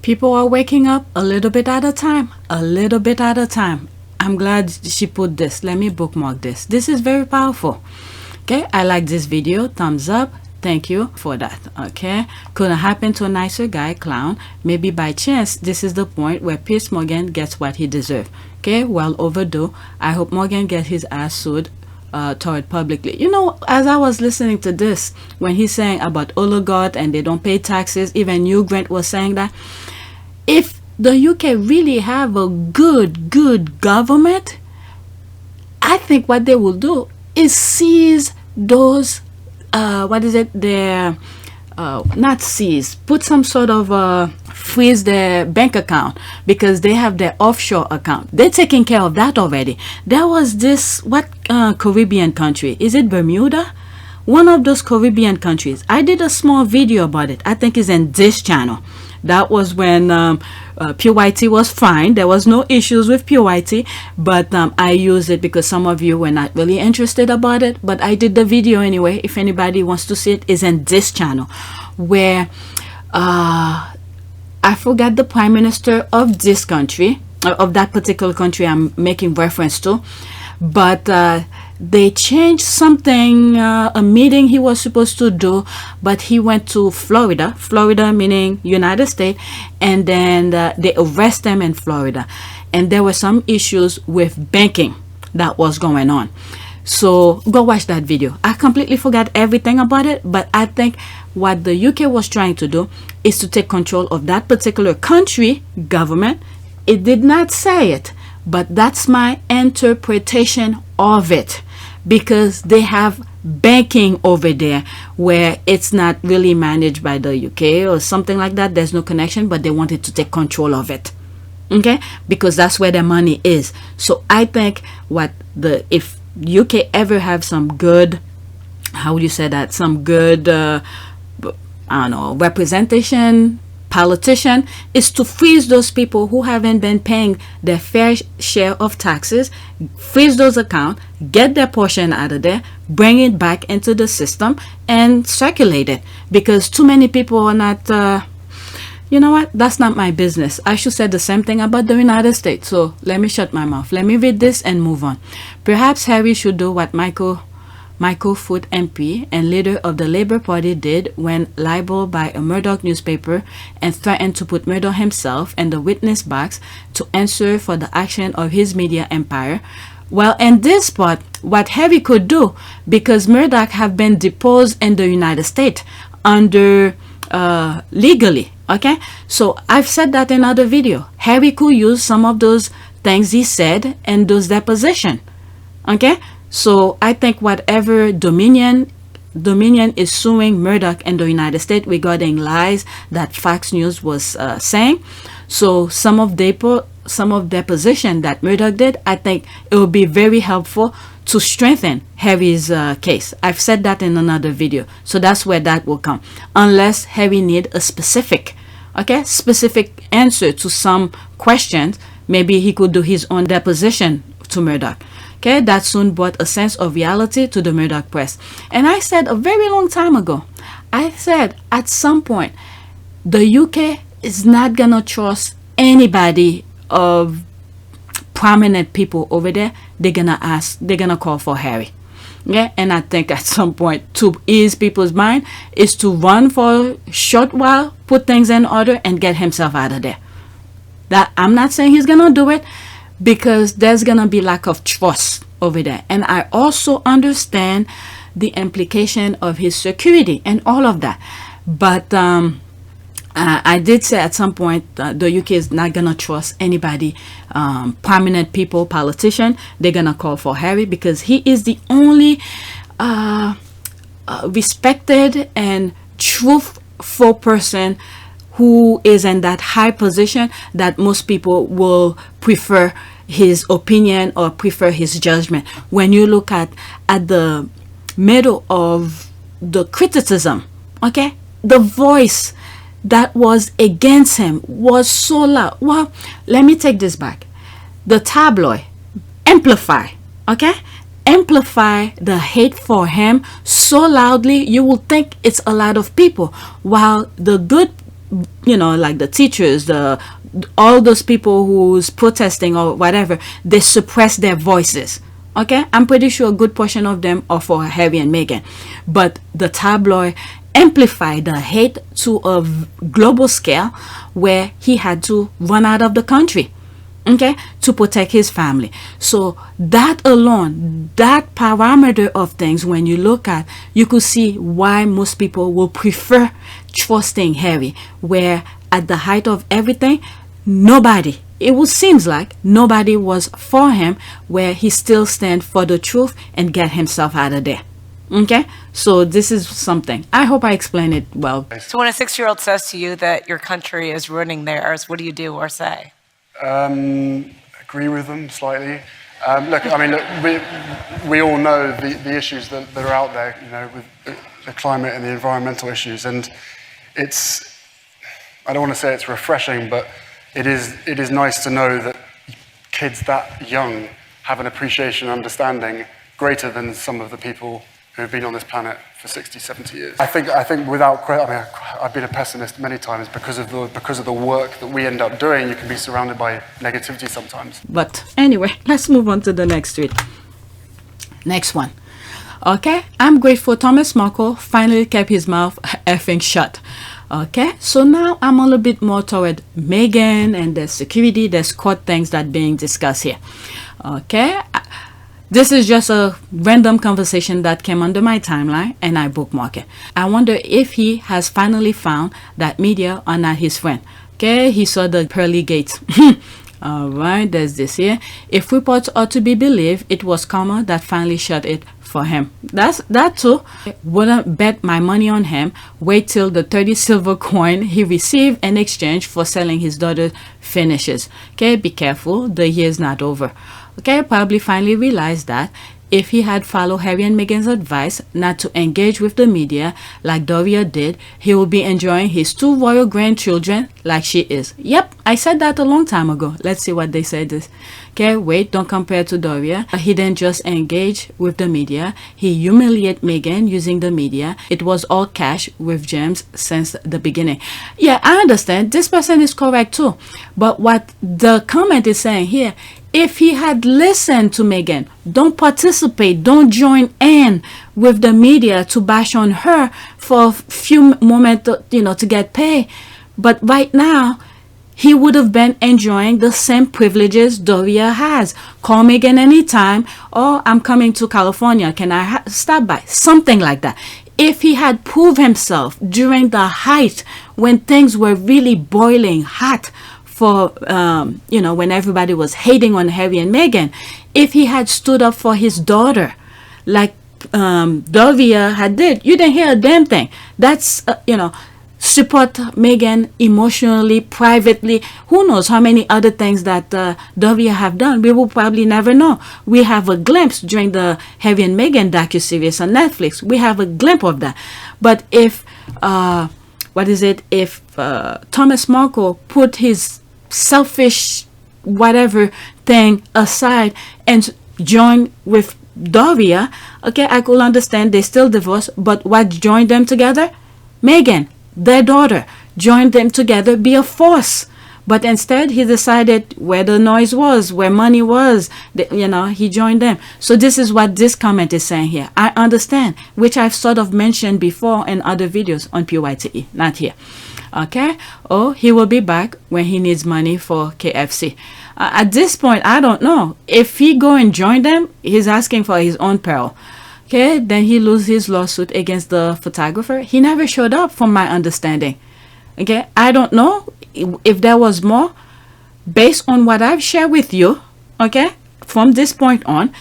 People are waking up a little bit at a time. A little bit at a time. I'm glad she put this. Let me bookmark this. This is very powerful. Okay, I like this video. Thumbs up. Thank you for that. Okay, couldn't happen to a nicer guy, clown. Maybe by chance, this is the point where Piers Morgan gets what he deserves. Okay, well overdue. I hope Morgan gets his ass sued towed publicly. You know, as I was listening to this, when he's saying about oligarchs and they don't pay taxes, even Hugh Grant was saying that. If the UK really have a good government, I think what they will do is seize those not seize, put some sort of freeze their bank account because they have their offshore account. They're taking care of that already. There was this, what Caribbean country? Is it Bermuda? One of those Caribbean countries. I did a small video about it. I think it's in this channel. That was when PYT was fine. There was no issues with PYT, but I used it because some of you were not really interested about it. But I did the video anyway. If anybody wants to see it, it's in this channel, where I forgot the prime minister of this country, of that particular country I'm making reference to, but they changed something, a meeting he was supposed to do, but he went to Florida, meaning United States, and then they arrest him in Florida. And there were some issues with banking that was going on. So go watch that video. I completely forgot everything about it, but I think what the UK was trying to do is to take control of that particular country government. It did not say it, but that's my interpretation of it, because they have banking over there where it's not really managed by the UK or something like that. There's no connection, but they wanted to take control of it, okay, because that's where their money is. So I think if UK ever have some good, how would you say that, some good I don't know, representation, politician, is to freeze those people who haven't been paying their fair share of taxes, freeze those accounts, get their portion out of there, bring it back into the system and circulate it, because too many people are not you know what, that's not my business. I should say the same thing about the United States. So let me shut my mouth. Let me read this and move on. Perhaps Harry should do what Michael Foot MP and leader of the Labour Party did when libeled by a Murdoch newspaper and threatened to put Murdoch himself in the witness box to answer for the action of his media empire. Well, in this part, what Harry could do, because Murdoch have been deposed in the United States under legally, okay? So I've said that in other video. Harry could use some of those things he said in those deposition, okay? So I think whatever Dominion is suing Murdoch in the United States regarding lies that Fox News was saying. So some of deposition that Murdoch did, I think it would be very helpful to strengthen Harry's case. I've said that in another video. So that's where that will come. Unless Harry need a specific answer to some questions, maybe he could do his own deposition to Murdoch. Okay, that soon brought a sense of reality to the Murdoch press. And I said a very long time ago, I said at some point, the UK is not gonna trust anybody of prominent people over there. They're gonna call for Harry. Yeah, and I think at some point, to ease people's mind, is to run for a short while, put things in order, and get himself out of there. That I'm not saying he's gonna do it, because there's gonna be lack of trust over there. And I also understand the implication of his security and all of that. But I did say at some point the UK is not gonna trust anybody, prominent people, politician. They're gonna call for Harry, because he is the only respected and truthful person who is in that high position that most people will prefer his opinion or prefer his judgment. When you look at the middle of the criticism, okay, the voice that was against him was so loud. Well, let me take this back. The tabloid amplify the hate for him so loudly you will think it's a lot of people, while the good, you know, like the teachers, all those people who's protesting or whatever, they suppress their voices. Okay, I'm pretty sure a good portion of them are for Harry and Meghan, but the tabloid amplified the hate to a global scale where he had to run out of the country, okay, to protect his family. So that alone, that parameter of things, when you look at, you could see why most people will prefer trusting Harry, where at the height of everything, seems like nobody was for him, where he still stand for the truth and get himself out of there. Okay, so this is something. I hope I explained it well. So when a 6-year-old says to you that your country is ruining theirs, what do you do or say? Agree with them slightly. Look, I mean, look, we all know the issues that are out there, you know, with the climate and the environmental issues, and it's, I don't want to say it's refreshing, but it is nice to know that kids that young have an appreciation and understanding greater than some of the people who have been on this planet for 60, 70 years. I think without credit, I mean, I've been a pessimist many times because of the work that we end up doing. You can be surrounded by negativity sometimes. But anyway, let's move on to the next tweet. Next one. Okay, I'm grateful Thomas Markle finally kept his mouth effing shut. Okay, so now I'm a little bit more toward Meghan and the security, there's court things that being discussed here. Okay, this is just a random conversation that came under my timeline and I bookmark it. I wonder if he has finally found that media are not his friend. Okay, he saw the pearly gates. All right, there's this here. If reports are to be believed, it was karma that finally shut it for him. That too. Wouldn't bet my money on him. Wait till the 30 silver coin he received in exchange for selling his daughter finishes. Okay, be careful. The year's not over. Okay, probably finally realized that if he had followed Harry and Meghan's advice not to engage with the media like Doria did, he would be enjoying his 2 royal grandchildren like she is. Yep, I said that a long time ago. Let's see what they said. Okay, wait, don't compare to Doria. He didn't just engage with the media. He humiliated Meghan using the media. It was all cash with James since the beginning. Yeah, I understand. This person is correct too. But what the comment is saying here, if he had listened to Meghan, don't participate, don't join in with the media to bash on her for a few moments, you know, to get paid. But right now, he would have been enjoying the same privileges Doria has. Call Meghan anytime. Oh, I'm coming to California. Can I stop by? Something like that. If he had proved himself during the height when things were really boiling hot, for, you know, when everybody was hating on Harry and Meghan, if he had stood up for his daughter, like Doria had did, you didn't hear a damn thing. That's, you know, support Meghan emotionally, privately. Who knows how many other things that Doria have done. We will probably never know. We have a glimpse during the Harry and Meghan docuseries on Netflix. We have a glimpse of that. But if, if Thomas Markle put his selfish whatever thing aside and join with Doria, okay, I could understand they still divorced, but what joined them together? Meghan, their daughter, joined them together, be a force. But instead he decided where the noise was, where money was, you know, he joined them. So this is what this comment is saying here. I understand, which I've sort of mentioned before in other videos on PYTE, not here. Okay, oh, he will be back when he needs money for KFC. At this point, I don't know. If he go and join them, he's asking for his own peril. Okay, then he lose his lawsuit against the photographer. He never showed up from my understanding. Okay, I don't know if there was more. Based on what I've shared with you, okay, from this point on,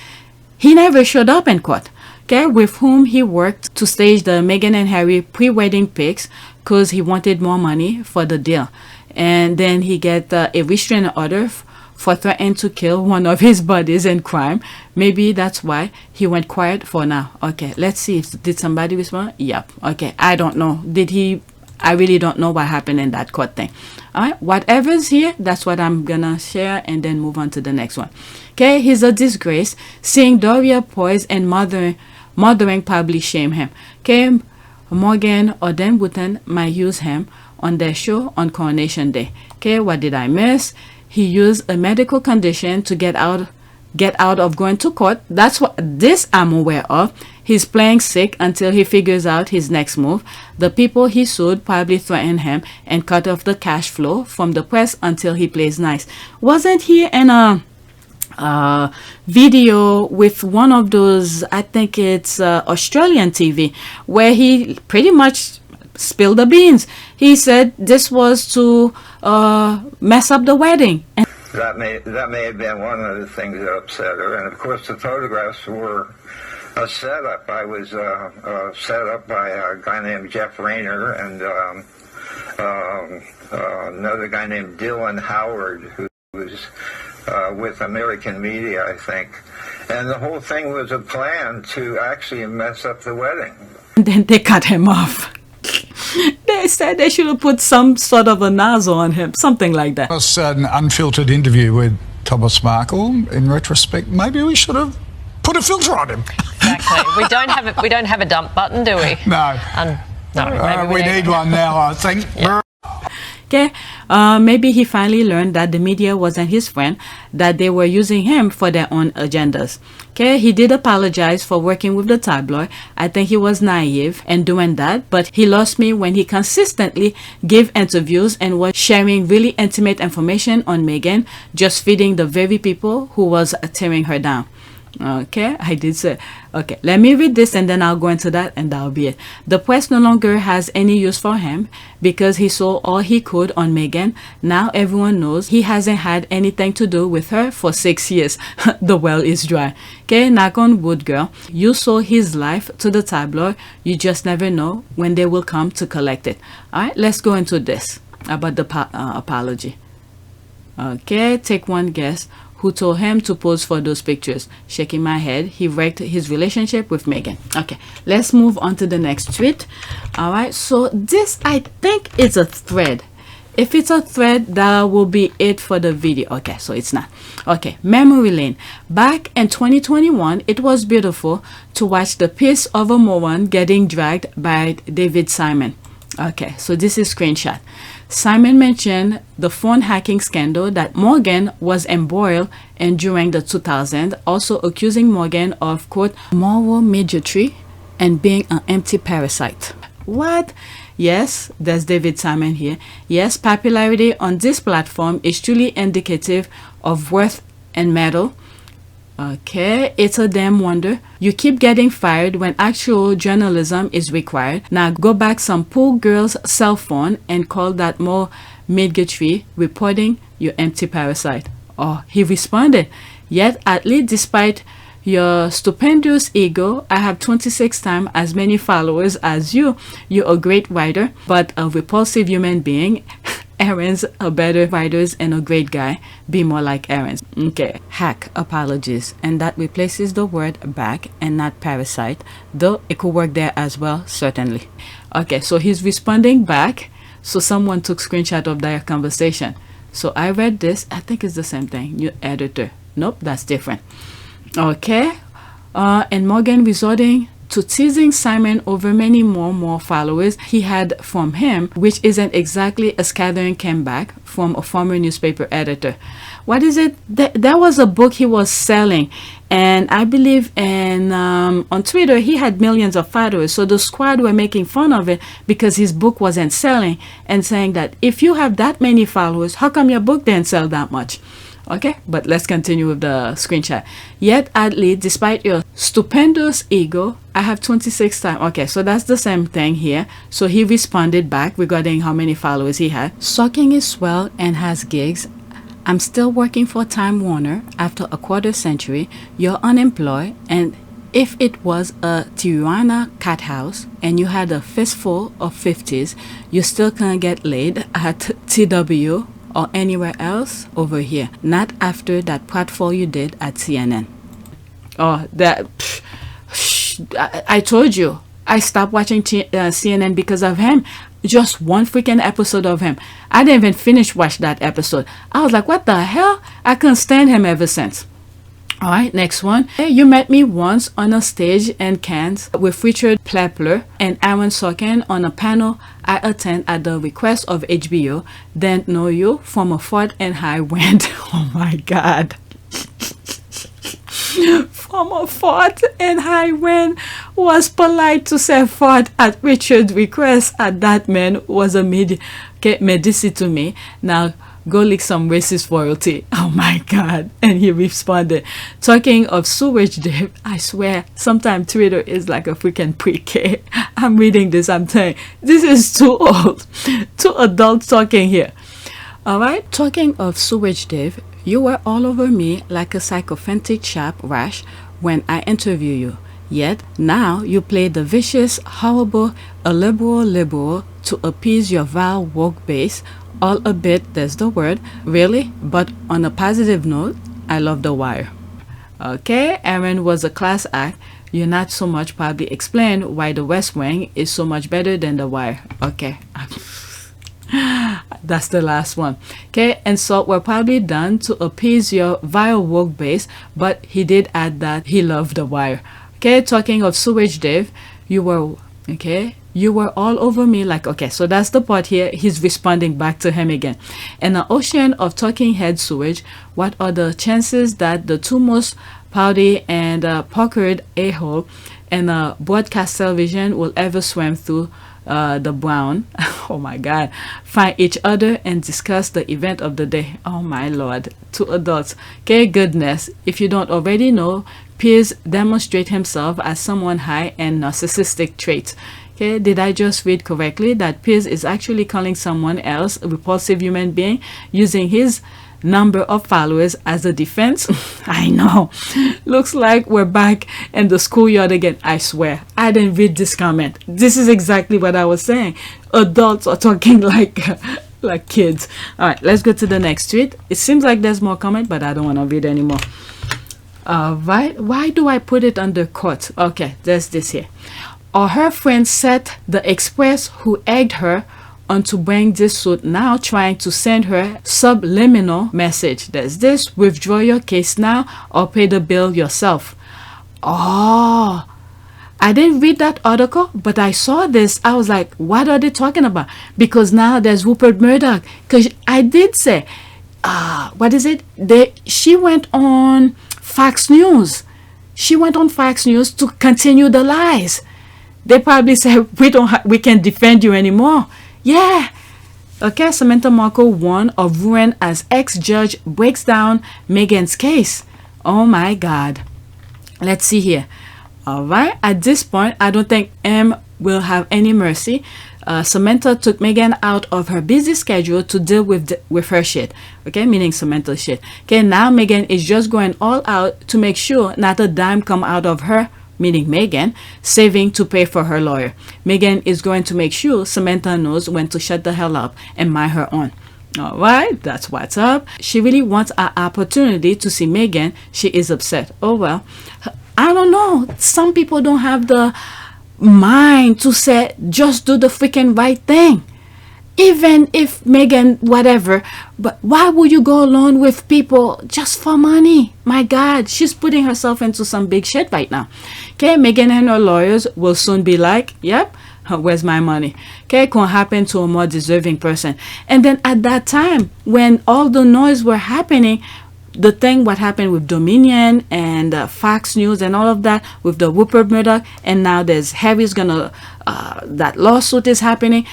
he never showed up in court. Okay, with whom he worked to stage the Meghan and Harry pre-wedding pics because he wanted more money for the deal. And then he get a restraining order for threatening to kill one of his buddies in crime. Maybe that's why he went quiet for now. Okay, let's see. Did somebody respond? Yep. Okay, I don't know. Did he? I really don't know what happened in that court thing. All right, whatever's here, that's what I'm gonna share and then move on to the next one. Okay, he's a disgrace. Seeing Doria poised and mothering probably shame him. Okay, Morgan or Dan Wooten might use him on their show on Coronation Day. Okay, what did I miss? He used a medical condition to get out of going to court. That's what this I'm aware of. He's playing sick until he figures out his next move. The people he sued probably threatened him and cut off the cash flow from the press until he plays nice. Wasn't he in a video with one of those, I think it's Australian TV, where he pretty much spilled the beans? He said this was to mess up the wedding. That may have been one of the things that upset her. And of course the photographs were a setup. I was set up by a guy named Jeff Rayner and another guy named Dylan Howard, who was with American Media, I think. And the whole thing was a plan to actually mess up the wedding. And then they cut him off. They said they should have put some sort of a nozzle on him, something like that. It was an unfiltered interview with Thomas Markle. In retrospect, maybe we should have put a filter on him. Exactly. We don't have a dump button, do we? No. No. We need one now, I think. Yeah. Okay, maybe he finally learned that the media wasn't his friend, that they were using him for their own agendas. Okay, he did apologize for working with the tabloid. I think he was naive in doing that, but he lost me when he consistently gave interviews and was sharing really intimate information on Meghan, just feeding the very people who was tearing her down. Okay, I did say. Okay, let me read this and then I'll go into that and that'll be it. The press no longer has any use for him because he sold all he could on Meghan. Now everyone knows he hasn't had anything to do with her for 6 years. The well is dry. Okay, knock on wood, girl. You sold his life to the tabloid. You just never know when they will come to collect it. Alright, let's go into this about the apology. Okay, take one guess. Who told him to pose for those pictures? Shaking my head, he wrecked his relationship with Meghan. Okay, let's move on to the next tweet. All right, so this, I think, is a thread. If it's a thread, that will be it for the video. Okay, so it's not. Okay, memory lane. Back in 2021, it was beautiful to watch the piece of a moron getting dragged by David Simon. Okay, so this is screenshot. Simon mentioned the phone hacking scandal that Meghan was embroiled in during the 2000s, also accusing Meghan of, quote, moral midgetry and being an empty parasite. What? Yes, there's David Simon here. Yes, popularity on this platform is truly indicative of worth and mettle. Okay, it's a damn wonder. You keep getting fired when actual journalism is required. Now go back some poor girl's cell phone and call that more midgetry, reporting you empty parasite. Oh, he responded. Yet, at least despite your stupendous ego, I have 26 times as many followers as you. You're a great writer, but a repulsive human being. Aaron's are better writers and a great guy. Be more like Aaron's. Okay. Hack apologies. And that replaces the word back and not parasite. Though it could work there as well, certainly. Okay, so he's responding back. So someone took screenshot of their conversation. So I read this. I think it's the same thing. New editor. Nope, that's different. Okay. And Meghan resorting to teasing Simon over many more followers he had from him, which isn't exactly a scattering comeback from a former newspaper editor. What is it? There was a book he was selling, and I believe on Twitter he had millions of followers, so the squad were making fun of it because his book wasn't selling and saying that if you have that many followers, how come your book didn't sell that much? Okay, but let's continue with the screenshot. Yet, at least, despite your stupendous ego, I have 26 times. Okay, so that's the same thing here. So he responded back regarding how many followers he had. Sucking is swell and has gigs. I'm still working for Time Warner after a quarter century. You're unemployed, and if it was a Tijuana cat house and you had a fistful of 50s, you still can't get laid at TW or anywhere else over here. Not after that pratfall you did at CNN. Oh, that... I told you. I stopped watching CNN because of him. Just one freaking episode of him. I didn't even finish watch that episode. I was like, what the hell? I couldn't stand him ever since. All right, next one. Hey, you met me once on a stage in Cannes with Richard Plepler and Aaron Sorkin on a panel I attend at the request of HBO. Didn't know you from a fart and high wind. Oh my God. From a fart and high wind. Was polite to say fart at Richard's request, and that man was a medici to me. Now go lick some racist royalty. Oh my God. And he responded, talking of sewage dip, I swear sometimes Twitter is like a freaking pre-K. I'm reading this, I'm telling you, this is too old. Two adults talking here. Alright, talking of sewage dip, you were all over me like a sycophantic sharp rash when I interview you. Yet now you play the vicious, horrible, liberal to appease your vile woke base. All a bit, there's the word, really. But on a positive note, I love The Wire. Okay, Aaron was a class act. You're not so much probably explain why The West Wing is so much better than The Wire. Okay. That's the last one. Okay, and so we're probably done to appease your vile woke base, but he did add that he loved The Wire. Okay, talking of sewage, Dave, you were all over me like, okay, so that's the part here. He's responding back to him again. In an ocean of talking head sewage, what are the chances that the two most pouty and puckered a-hole and broadcast television will ever swim through the brown, oh my god, find each other and discuss the event of the day? Oh my lord. Two adults. Okay, goodness, if you don't already know, Piers demonstrate himself as someone high and narcissistic traits. Okay, did I just read correctly that Piers is actually calling someone else a repulsive human being using his number of followers as a defense? I know. Looks like we're back in the schoolyard again. I swear, I didn't read this comment. This is exactly what I was saying. Adults are talking like kids. All right, let's go to the next tweet. It seems like there's more comment, but I don't want to read anymore. Why do I put it under quote? Okay, there's this here. Or her friend Seth the Express, who egged her on to bring this suit, now trying to send her subliminal message. There's this: withdraw your case now or pay the bill yourself. Oh, I didn't read that article, but I saw this. I was like, what are they talking about? Because now there's Rupert Murdoch. Because I did say, what is it? She went on Fox News. She went on Fox News to continue the lies. They probably said, we can't defend you anymore. Yeah. Okay, Samantha Markle won of ruin as ex-judge breaks down Meghan's case. Oh my God. Let's see here. All right. At this point, I don't think M will have any mercy. Samantha took Meghan out of her busy schedule to deal with her shit. Okay, meaning Samantha's shit. Okay, now Meghan is just going all out to make sure not a dime come out of her, meaning Meghan, saving to pay for her lawyer. Meghan is going to make sure Samantha knows when to shut the hell up and mind her own. All right, that's what's up. She really wants an opportunity to see Meghan. She is upset. Oh well, I don't know. Some people don't have the mind to say, just do the freaking right thing. Even if Meghan, whatever, but why would you go along with people just for money? My God, she's putting herself into some big shit right now. Okay, Meghan and her lawyers will soon be like, yep, where's my money? Okay, it can happen to a more deserving person. And then at that time, when all the noise were happening, the thing what happened with Dominion and Fox News and all of that with the Rupert Murdoch, and now there's Harry's gonna that lawsuit is happening.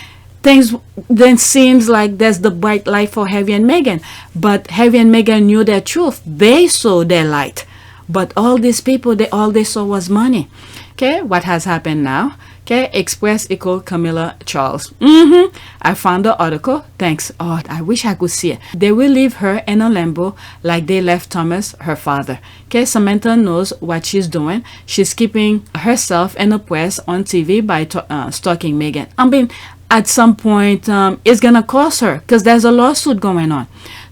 Things then seems like there's the bright light for Harry and Meghan, but Harry and Meghan knew their truth. They saw their light, but all these people, all they saw was money. Okay, what has happened now? Okay, Express equal Camilla Charles. I found the article. Thanks. Oh, I wish I could see it. They will leave her in a limbo like they left Thomas, her father. Okay, Samantha knows what she's doing. She's keeping herself in the press on TV by stalking Meghan. I mean, at some point, it's gonna cost her because there's a lawsuit going on.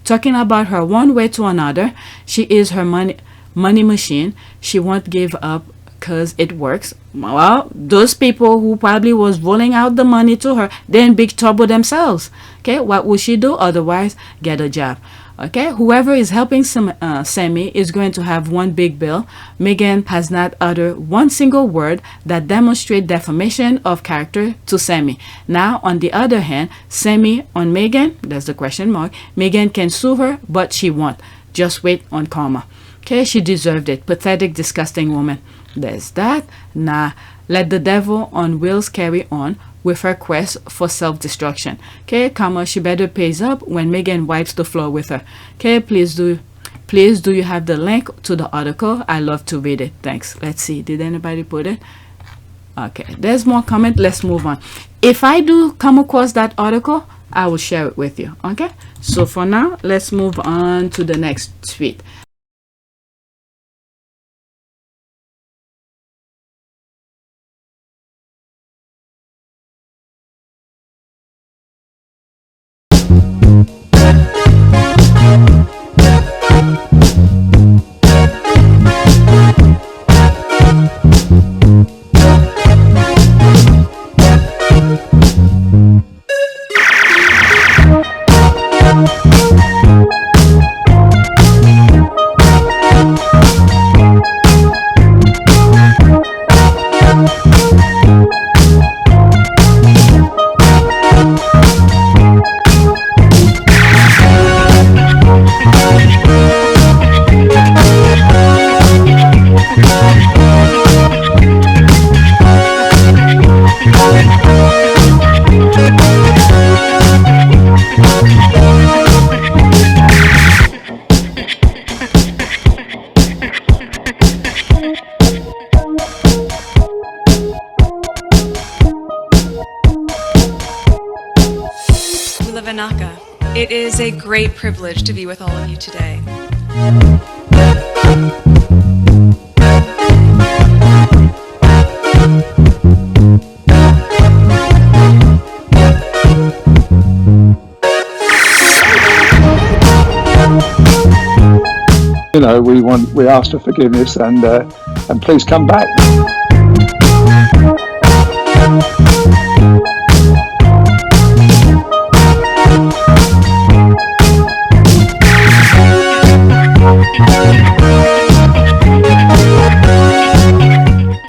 Talking about her one way to another, she is her money machine. She won't give up because it works. Well, those people who probably was rolling out the money to her, they're in big trouble themselves. Okay, what will she do otherwise? Get a job. Okay, whoever is helping Sammy is going to have one big bill. Meghan has not uttered one single word that demonstrates defamation of character to Sammy. Now, on the other hand, Sammy on Meghan, there's the question mark, Meghan can sue her, but she won't. Just wait on karma. Okay, she deserved it. Pathetic, disgusting woman. There's that. Nah, let the devil on wheels carry on with her quest for self-destruction. Okay, karma, she better pays up when Meghan wipes the floor with her. Okay, please do you have the link to the article? I love to read it. Thanks. Let's see, did anybody put it? Okay, there's more comment. Let's move on. If I do come across that article, I will share it with you. Okay, so for now, let's move on to the next tweet. It is a great privilege to be with all of you today. You know, we ask for forgiveness and please come back.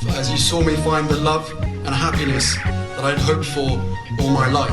As you saw me find the love and happiness that I'd hoped for all my life.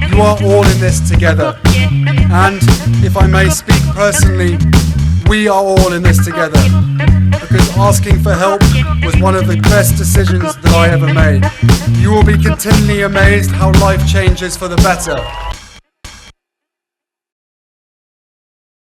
You are all in this together, and if I may speak personally, we are all in this together, because asking for help was one of the best decisions that I ever made. You will be continually amazed how life changes for the better.